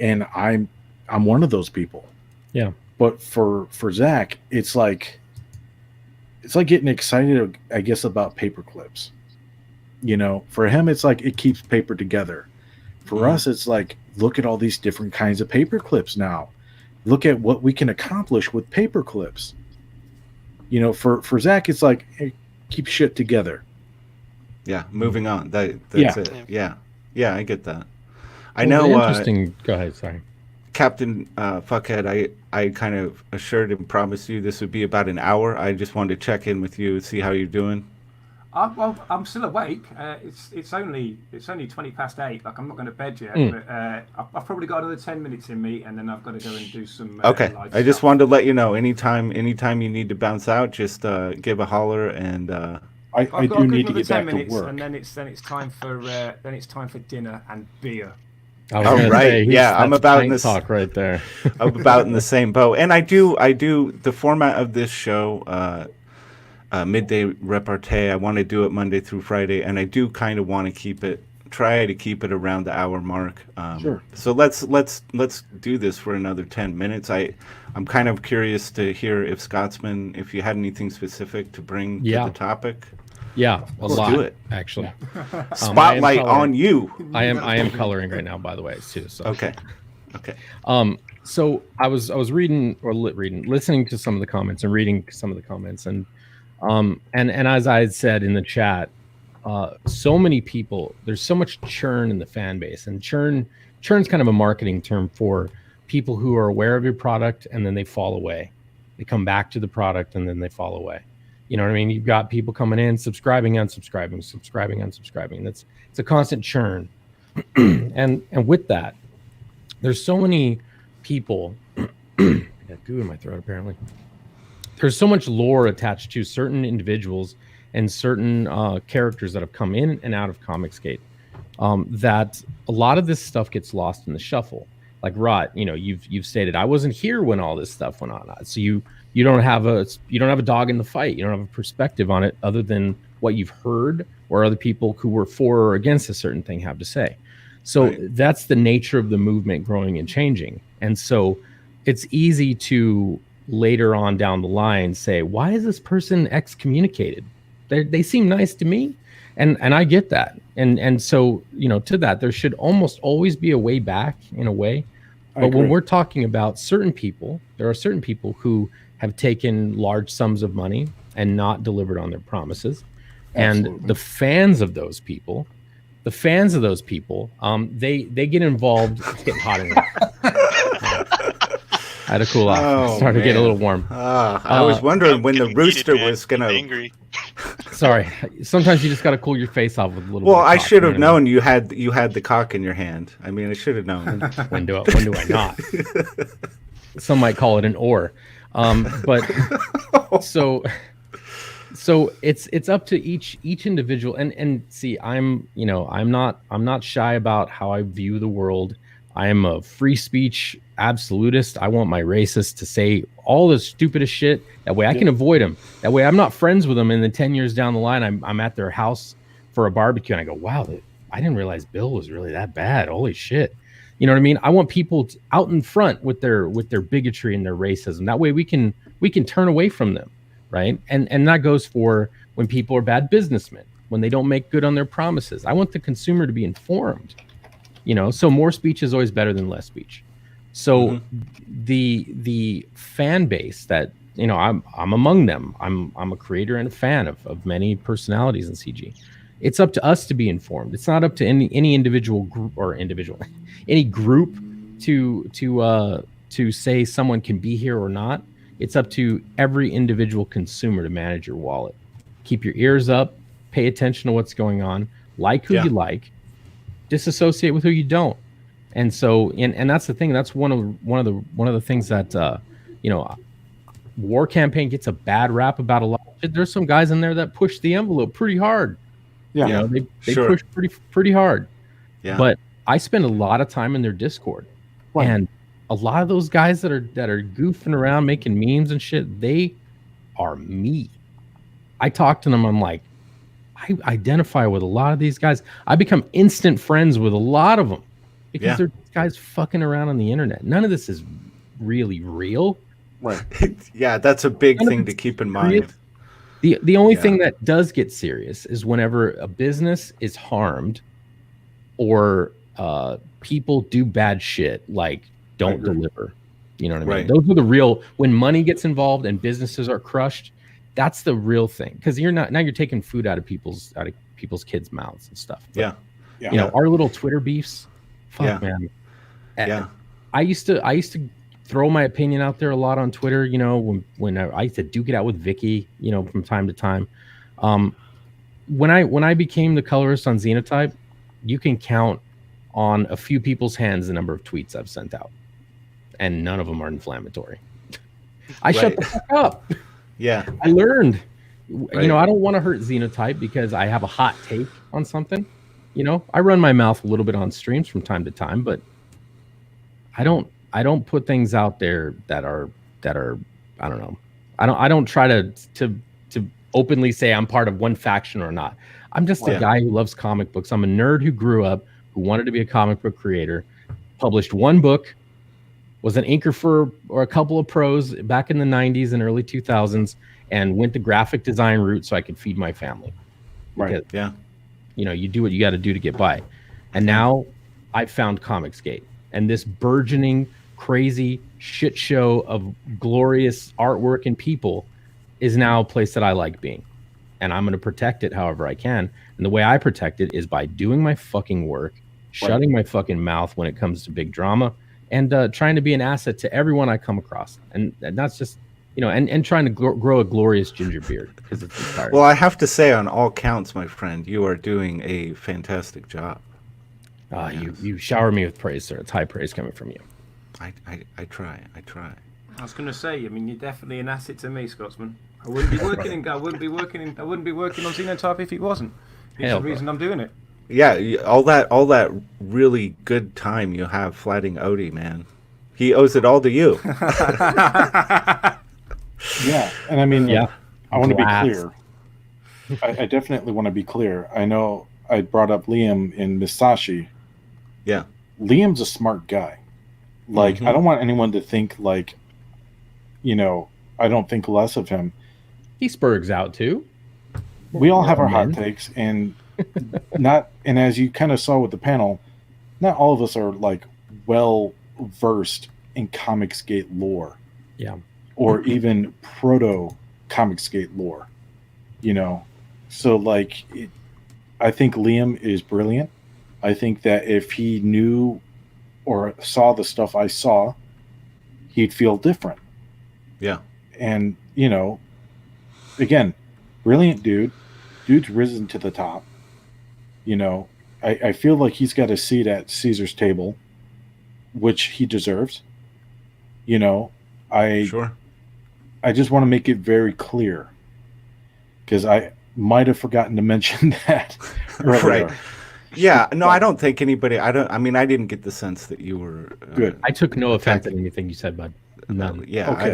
and I'm one of those people. Yeah. But for Zach, it's like getting excited, I guess, about paper clips. You know, for him, it's like it keeps paper together. For us, it's like, look at all these different kinds of paper clips now. Look at what we can accomplish with paper clips. You know, for Zach, it's like, hey, keep shit together. Yeah, moving on. That's Yeah. it. Yeah, I get that. I Well, know. the interesting. Go ahead. Sorry. Captain Fuckhead, I kind of assured and promised you this would be about an hour. I just wanted to check in with you, see how you're doing. I'm still awake. It's only 8:20. Like, I'm not going to bed yet, but I've probably got another 10 minutes in me, and then I've got to go and do some. Okay, live I just stuff. wanted to let you know. Anytime you need to bounce out, just give a holler, and I I've got do a good need to another get 10 back to minutes, work. and then it's time for dinner and beer. I was Oh, gonna right. say, Yeah, I'm that's about in pint this- talk right there. I'm about in the same boat. And I do the format of this show, Midday Repartee. I want to do it Monday through Friday, and I do kind of want to try to keep it around the hour mark. Sure. So let's do this for another 10 minutes. I'm kind of curious to hear if Scotsman, if you had anything specific to bring Yeah. to the topic. Yeah, a Let's lot do it. actually. Spotlight I am coloring. on you. I am coloring right now, by the way, too. So Okay. So I was listening to some of the comments and reading some of the comments, and as I had said in the chat, so many people, there's so much churn in the fan base, and churn's kind of a marketing term for people who are aware of your product and then they fall away. They come back to the product and then they fall away. You know what I mean? You've got people coming in, subscribing, unsubscribing, subscribing, unsubscribing. It's a constant churn. and with that, there's so many people. I got goo in my throat, apparently. There's so much lore attached to certain individuals and certain characters that have come in and out of ComicsGate, that a lot of this stuff gets lost in the shuffle. Like Rot, you've stated, I wasn't here when all this stuff went on. So you don't have a dog in the fight. You don't have a perspective on it other than what you've heard or other people who were for or against a certain thing have to say. So Right. That's the nature of the movement growing and changing. And so it's easy to later on down the line say, why is this person excommunicated? They seem nice to me. And I get that. And so, to that, there should almost always be a way back in a way. But when we're talking about certain people, there are certain people who have taken large sums of money and not delivered on their promises. Absolutely. And the fans of those people, they get involved. It's getting hot in here. I had to cool off. Oh, Started to get a man. little warm. I was wondering when the Getting rooster heated, man. was gonna. Getting angry. Sorry. Sometimes you just got to cool your face off with a little. Well, bit of I cock, should have you know what known you had the cock in your hand. I mean, I should have known. When do I not? Some might call it an or. But so it's up to each individual, and see, I'm not shy about how I view the world. I am a free speech absolutist. I want my racists to say all the stupidest shit. That way I can avoid them. That way I'm not friends with them. And then 10 years down the line, I'm at their house for a barbecue and I go, wow, I didn't realize Bill was really that bad. Holy shit. You know what I mean? I want people out in front with their bigotry and their racism. That way we can turn away from them, right? And that goes for when people are bad businessmen, when they don't make good on their promises. I want the consumer to be informed. So more speech is always better than less speech. So the fan base that I'm among them. I'm a creator and a fan of many personalities in CG. It's up to us to be informed. It's not up to any individual group any group to say someone can be here or not. It's up to every individual consumer to manage your wallet. Keep your ears up, pay attention to what's going on, like who you like, disassociate with who you don't. And so and that's the thing. That's one of the things that War Campaign gets a bad rap about a lot of shit. There's some guys in there that push the envelope pretty hard. Yeah. They push pretty hard. Yeah. But I spend a lot of time in their Discord. Right. And a lot of those guys that are goofing around making memes and shit, they are me. I talk to them, I'm like, I identify with a lot of these guys. I become instant friends with a lot of them because they're guys fucking around on the internet. None of this is really real. Right. Yeah, that's a big thing to keep in mind. The only thing that does get serious is whenever a business is harmed or people do bad shit, like don't deliver. You know what I mean? Right. Those are the real, when money gets involved and businesses are crushed, that's the real thing. Because you're taking food out of people's kids' mouths and stuff. But, our little Twitter beefs, man. Yeah. I used to throw my opinion out there a lot on Twitter, when I used to duke it out with Vicky, from time to time. When I became the colorist on Xenotype, you can count on a few people's hands the number of tweets I've sent out, and none of them are inflammatory. I shut the fuck up. Yeah. I learned, Right. You know, I don't want to hurt Xenotype because I have a hot take on something. You know, I run my mouth a little bit on streams from time to time, but I don't put things out there that are I don't know. I don't try to openly say I'm part of one faction or not. I'm just a Yeah. guy who loves comic books. I'm a nerd who grew up, who wanted to be a comic book creator, published one book, was an inker for or a couple of pros back in the 90s and early 2000s, and went the graphic design route so I could feed my family. Right. Because, Yeah. you know, you do what you got to do to get by. And now I found ComicsGate, and this burgeoning, crazy shit show of glorious artwork and people is now a place that I like being. And I'm going to protect it however I can. And the way I protect it is by doing my fucking work, shutting my fucking mouth when it comes to big drama, and trying to be an asset to everyone I come across. And that's just, you know, and trying to grow a glorious ginger beard, because it's inspiring. Well, I have to say, on all counts, my friend, you are doing a fantastic job. You shower me with praise, sir. It's high praise coming from you. I try. I was going to say, I mean, you're definitely an asset to me, Scotsman. I wouldn't be working on Xenotype if he wasn't. It's Hell, the reason I'm doing it. Yeah, all that really good time you have flatting Odie, man. He owes it all to you. Yeah, and I mean, Yeah. I want to be Glass. clear. I definitely want to be clear. I know I brought up Liam in Misashi. Yeah. Liam's a smart guy. Like, Mhm. I don't want anyone to think, like, you know, I don't think less of him. He spurgs out too. We all have our Men. hot takes, and and as you kind of saw with the panel, not all of us are like well versed in ComicsGate lore. Yeah. Or even proto ComicsGate lore, you know. So like, I think Liam is brilliant. I think that if he knew or saw the stuff I saw, he'd feel different. Yeah. And you know, again, brilliant dude. Dude's risen to the top. You know, I feel like he's got a seat at Caesar's table, which he deserves. You know, Sure. I just want to make it very clear, because I might have forgotten to mention that earlier. Right. Yeah. No, I don't think anybody. I mean, I didn't get the sense that you were Good. I took no offense at anything you said, bud. None. Yeah. Okay.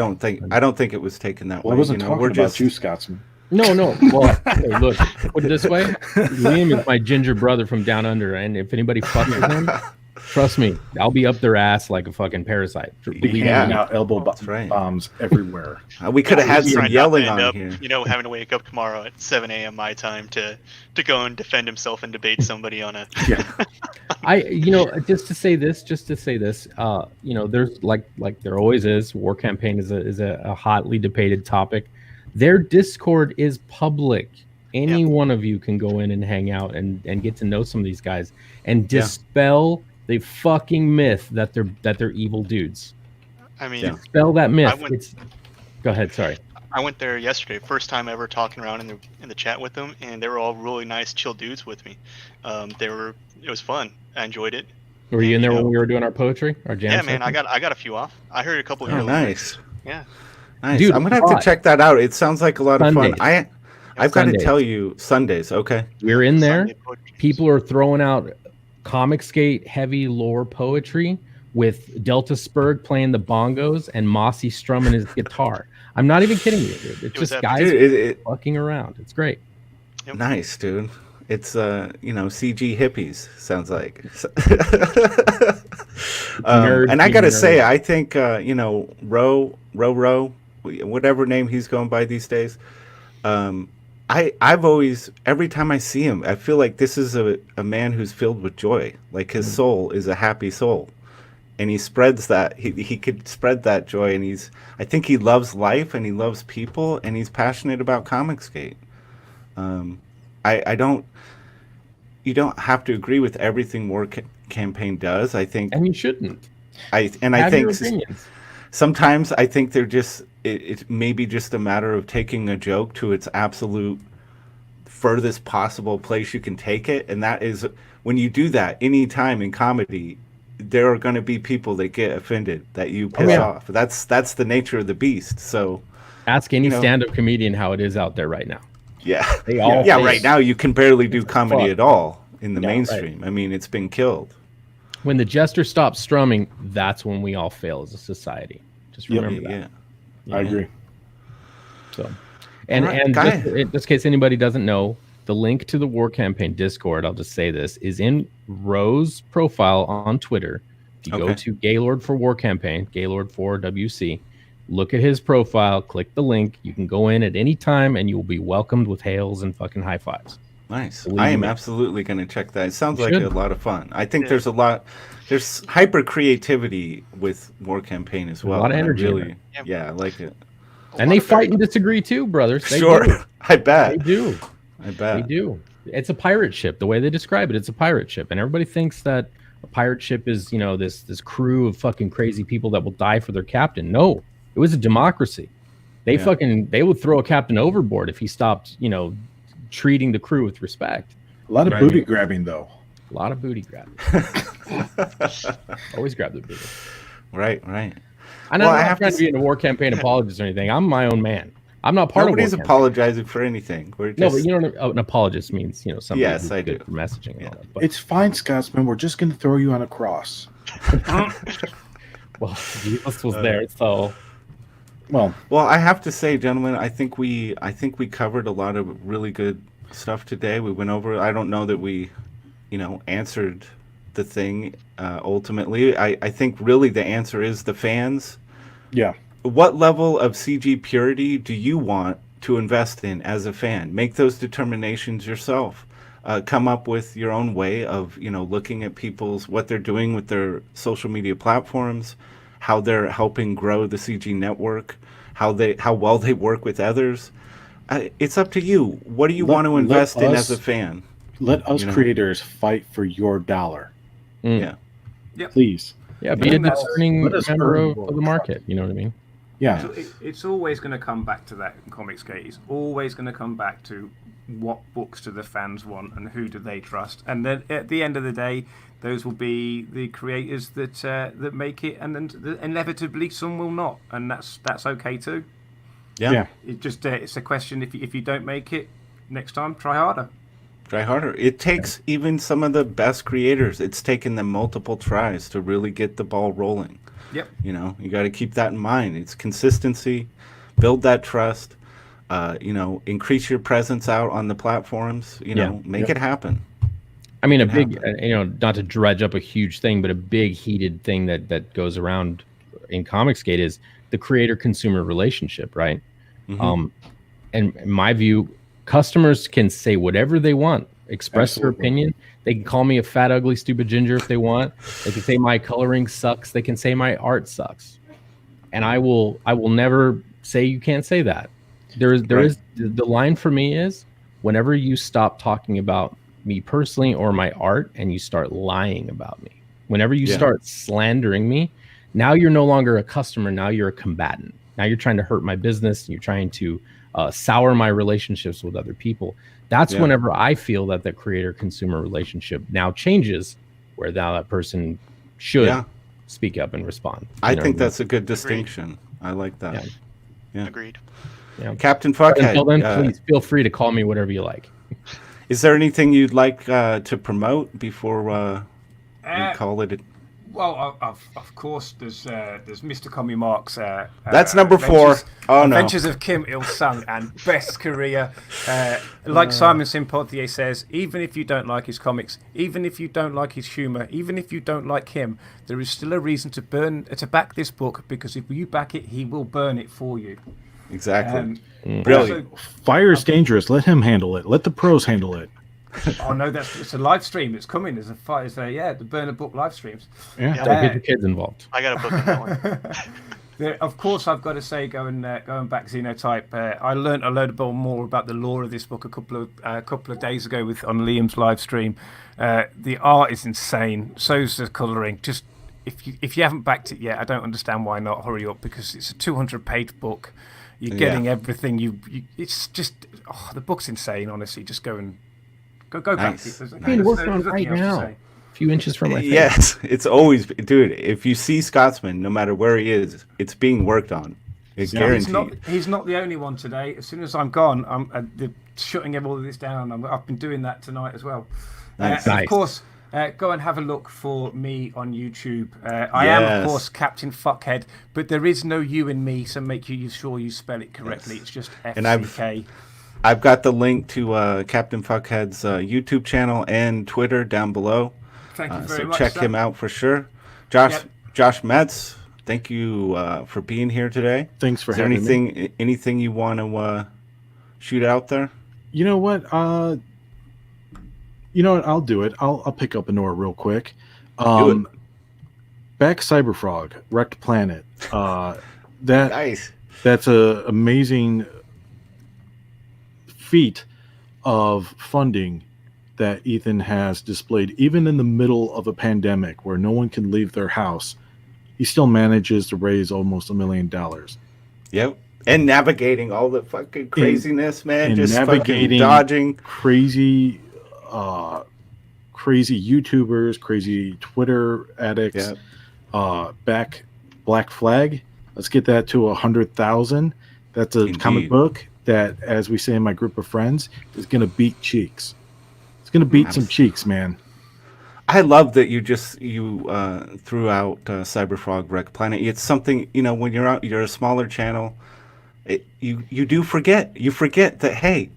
I don't think it was taken that Well, I way. wasn't You know, talking we're about just you, Scotsman. No. Well, hey, look, put it this way: Liam is my ginger brother from down under, and if anybody fucks with him, trust me, I'll be up their ass like a fucking parasite. Believe me. Yeah. Handing out elbow That's right. bombs everywhere. We could have had He's some trying not to yelling end on up, here. You know, having to wake up tomorrow at 7 a.m. my time to go and defend himself and debate somebody on a. Yeah. You know, just to say this, you know, there's like there always is. War campaign is a hotly debated topic. Their Discord is public. Any one of you can go in and hang out and get to know some of these guys and dispel the fucking myth that they're evil dudes. I mean, Dispel that myth. I went- Go ahead. Sorry. I went there yesterday, first time ever talking around in the chat with them, and they were all really nice, chill dudes with me. It was fun. I enjoyed it. Were you in there Yeah. when we were doing our poetry, our jam? Yeah, man, session? I got a few off. I heard a couple of Oh, your nice. Yeah. Nice. Dude, I'm gonna have to hot. check that out. It sounds like a lot of fun. Sundays. I've got to Sundays. tell you, Sundays. Okay. We're in there. Sunday poetry. People are throwing out ComicsGate heavy lore poetry with Delta Spurg playing the bongos and Mossy strumming his guitar. I'm not even kidding you, dude. It's was just epic. guys Dude, fucking around. It's great. nice, dude. It's CG hippies sounds like. Nerd And I gotta being say, nerd. I think Row, whatever name he's going by these days. I've always, every time I see him, I feel like this is a man who's filled with joy. Like his soul is a happy soul, and he spreads that. He could spread that joy, and I think he loves life and he loves people, and he's passionate about ComicsGate. You don't have to agree with everything War Campaign does. I think And you shouldn't. I Have your think opinions. sometimes I think they're just it may be just a matter of taking a joke to its absolute furthest possible place you can take it, and that is when you do that any time in comedy, there are going to be people that get offended that you piss yeah. off. That's the nature of the beast. So Ask any You know- stand-up comedian how it is out there right now. Yeah. They all Yeah, face- right now you can barely do comedy fuck. at all in the Yeah, right. mainstream. I mean, it's been killed. When the jester stops strumming, that's when we all fail as a society. Just Yep. remember Yeah. that. I agree. So, and All right, and Guy. just in case anybody doesn't know, the link to the War Campaign Discord, I'll just say this, is in Ro's profile on Twitter. If you go Okay. to Gaylord for War Campaign, Gaylord for WC, look at his profile, click the link. You can go in at any time, and you will be welcomed with hails and fucking high fives. Nice. Believe I am me. absolutely going to check that. It sounds You like should. a lot of fun. I think Yeah. there's hyper creativity with War Campaign as a well. lot of and I energy in really, it. yeah, I like it. A And lot they of fight very- and disagree too, brothers. They Sure. do. I bet. They do. I bet. They do. It's a pirate ship. The way they describe it, it's a pirate ship, and everybody thinks that a pirate ship is, you know, this crew of fucking crazy people that will die for their captain. No, it was a democracy. They Yeah. they would throw a captain overboard if he stopped, you know, treating the crew with respect. A lot of Right. booty grabbing, though. A lot of booty grab. Always grab the booty. Right. And Well, I'm I not have trying to to be a war campaign apologist or anything. I'm my own man. I'm not part Nobody's of war campaign. apologizing for anything. We're just, No, but you know what an apologist means, you know, somebody Yes, who's I good do. for messaging and Yeah. all that. But It's fine, Scotsman. We're just going to throw you on a cross. well, Jesus was there, so Well, Well, I have to say, gentlemen, I think we covered a lot of really good stuff today. We went over. I don't know that we, answered the thing ultimately. I think really the answer is the fans. yeah. What level of CG purity do you want to invest in as a fan? Make those determinations yourself. Come up with your own way of looking at what they're doing with their social media platforms, how they're helping grow the CG network, how well they work with others. It's up to you. What do you want to let invest in as a us- fan? Let us You know. creators fight for your dollar. mm. Yeah. Please. Yeah, be a And that's- discerning let us member earn of more. the market. You know what I mean? Yeah. So it's always going to come back to that in ComicsGate. It's always going to come back to what books do the fans want and who do they trust. And then at the end of the day, those will be the creators that make it, and then inevitably some will not, and that's okay too. Yeah. It's a question. If you don't make it next time, try harder. Try harder. It takes even some of the best creators. It's taken them multiple tries to really get the ball rolling. Yep. You got to keep that in mind. It's consistency, build that trust, increase your presence out on the platforms, make it happen. I mean, a Can big, happen. not to dredge up a huge thing, but a big heated thing that goes around in ComicsGate is the creator-consumer relationship, right? Mhm. And in my view, customers can say whatever they want, express their Absolutely. opinion. They can call me a fat, ugly, stupid ginger if they want. They can say my coloring sucks. They can say my art sucks, and I will never say you can't say that. There is the line for me is whenever you stop talking about me personally or my art and you start lying about me. Whenever you Yeah. start slandering me, now you're no longer a customer. Now you're a combatant. Now you're trying to hurt my business. You're trying to sour my relationships with other people. That's Yeah. whenever I feel that the creator-consumer relationship now changes, where now that person should Yeah. speak up and respond. I You know think what I mean? that's a good distinction. I like that. Yeah. Yeah. Agreed. Captain But until Fuckhead, then, please feel free to call me whatever you like. is there anything you'd like to promote before we call it? Well, of course, there's Mr. Commie Mark's. That's number 4. Oh, no. Adventures of Kim Il Sung and best career. Like Simon Simpothier says, even if you don't like his comics, even if you don't like his humor, even if you don't like him, there is still a reason to back this book, because if you back it, he will burn it for you. Exactly. Um, Brilliant. also- Fire is dangerous. Let him handle it. Let the pros handle it. oh no, it's a live stream. It's coming. There's a fight. The Burner Book live streams. Yeah. So get your kids involved. I got a book on that one. Of course, I've got to say, going back Xenotype, I learned a load more about the lore of this book a couple of days ago on Liam's live stream. The art is insane. So's the colouring. Just if you haven't backed it yet, I don't understand why not. Hurry up, because it's a 200-page book. You're getting everything. It's just the book's insane. Honestly, just go back. Nice. There's Being worked on nothing right else to now. say. A few inches from my face. Yes, it's always, dude. If you see Scotsman, no matter where he is, it's being worked on. Guaranteed. He's not the only one today. As soon as I'm gone, I'm shutting all of this down. I've been doing that tonight as well. Nice. And of course, go and have a look for me on YouTube. I am, of course, Captain Fuckhead, but there is no U in me, so make sure you spell it correctly. Yes. It's just And FCK. I've got the link to Captain Fuckhead's YouTube channel and Twitter down below. Thank you very so much. check him out for sure. Josh Metz, thank you for being here today. Thanks for Is there having me. anything you want to shoot out there? You know what? I'll do it. I'll pick up Anora real quick. Do it. Back Cyberfrog, Wrecked Planet. Nice. That's a amazing feat of funding that Ethan has displayed, even in the middle of a pandemic where no one can leave their house. He still manages to raise almost $1 million. Yep. And navigating all the fucking craziness, man. And Just navigating fucking dodging. Crazy YouTubers, crazy Twitter addicts. Yep. Back Black Flag. Let's get that to 100,000. That's a comic book that, as we say in my group of friends, is going to beat cheeks. It's going to beat some cheeks, man. I love that you threw out Cyberfrog Wreck Planet. It's something, when you're a smaller channel, you do forget. You forget that, hey,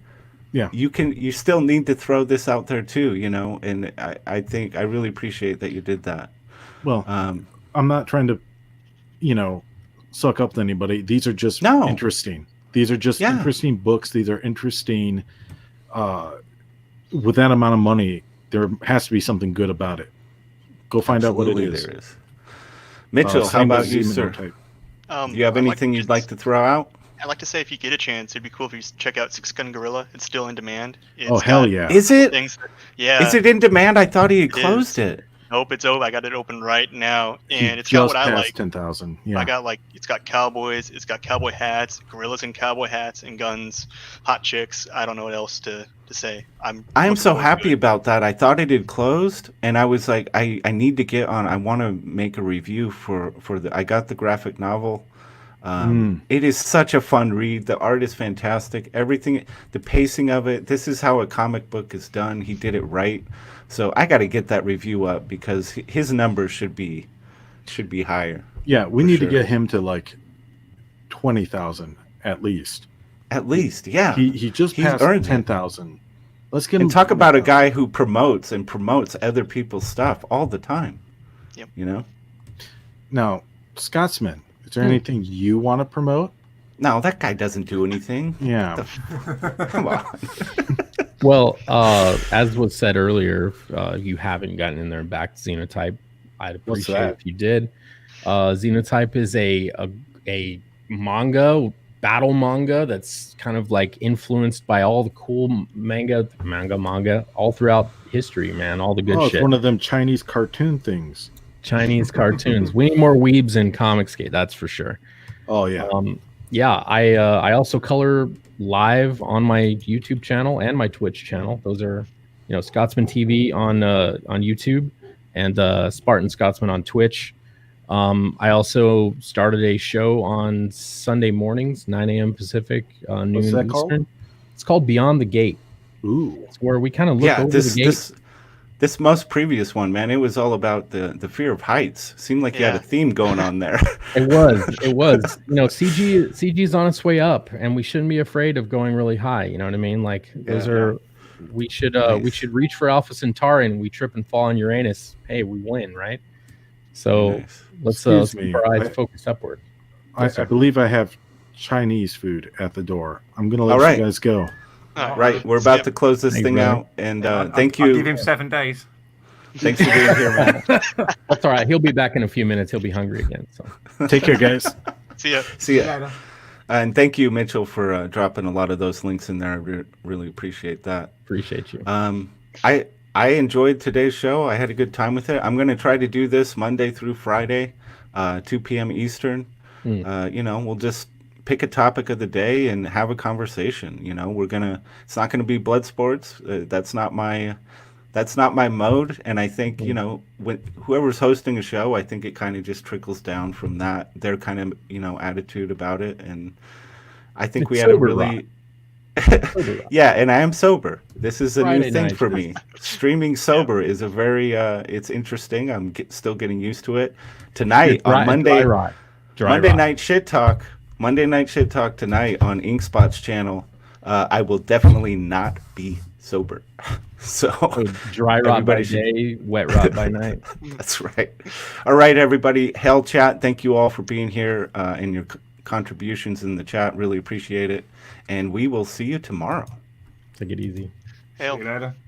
you still need to throw this out there too, and I think I really appreciate that you did that. Well, I'm not trying to, suck up to anybody. These are just interesting. These are just interesting books. These are interesting. With that amount of money, there has to be something good about it. Go find out what it is. There is. Mitchell, how about you, sir? Do you have anything you'd like to throw out? I'd like to say, if you get a chance, it'd be cool if you check out Six Gun Gorilla. It's still in demand. It's hell yeah! Is it? Yeah. Is it in demand? I thought he had closed it. Nope, it's over. I got it open right now, and it's got what I like. 10,000. Yeah. It's got cowboys, it's got cowboy hats, gorillas in cowboy hats and guns, hot chicks. I don't know what else to say. I am so happy about that. I thought it had closed, and I was like, I need to get on. I want to make a review for the. I got the graphic novel. It is such a fun read. The art is fantastic. Everything, the pacing of it. This is how a comic book is done. He did it right. So I got to get that review up because his numbers should be higher. Yeah, we need to get him to like 20,000 at least. At least, yeah. He just passed 10,000. Let's get him. And talk about a guy who promotes other people's stuff all the time. Yep. Now, Scotsman, is there anything you want to promote? No, that guy doesn't do anything. Yeah. Come on. Well, as was said earlier, if you haven't gotten in there and backed Xenotype, I'd appreciate it if you did. Xenotype is a manga, battle manga that's kind of like influenced by all the cool manga all throughout history, man. All the good shit. It's one of them Chinese cartoon things. Chinese cartoons. We need more weebs in ComicsGate, that's for sure. Oh yeah. I also color live on my YouTube channel and my Twitch channel. Those are, Scotsman TV on YouTube and Spartan Scotsman on Twitch. I also started a show on Sunday mornings, 9 a.m. Pacific, noon Eastern. Called? It's called Beyond the Gate. Ooh, it's where we kind of look over the gate. This most previous one, man, it was all about the fear of heights. Seemed like you had a theme going on there. It was. CG's on its way up, and we shouldn't be afraid of going really high. You know what I mean? Like we should reach for Alpha Centauri, and we trip and fall on Uranus. Hey, we win, right? So let's keep our eyes focused upward. I believe I have Chinese food at the door. I'm gonna let you guys go. Right, we're about to close this thing out, and thank you. I'll give him 7 days. Thanks for being here, man. That's all right. He'll be back in a few minutes. He'll be hungry again. So take care, guys. See ya. See ya. And thank you, Mitchell, for dropping a lot of those links in there. I really appreciate that. Appreciate you. I enjoyed today's show. I had a good time with it. I'm going to try to do this Monday through Friday, 2 p.m. Eastern. We'll just pick a topic of the day and have a conversation. It's not going to be blood sports. That's not my that's not my mode. And I think, you know, when whoever's hosting a show, I think it kind of just trickles down from that, their kind of, you know, attitude about it. And I think It's we had a sober really, Sober. yeah, and I am sober. This is a Friday new thing night. for me. Streaming sober is a very, it's interesting. I'm still getting used to it. Tonight on Monday, Monday Night Shit Talk tonight on Inkspot's channel. I will definitely not be sober. So dry rot by everybody should- day, wet rot by night. That's right. All right, everybody. Hell chat, thank you all for being here and your contributions in the chat. Really appreciate it. And we will see you tomorrow. Take it easy. Hell. See you later.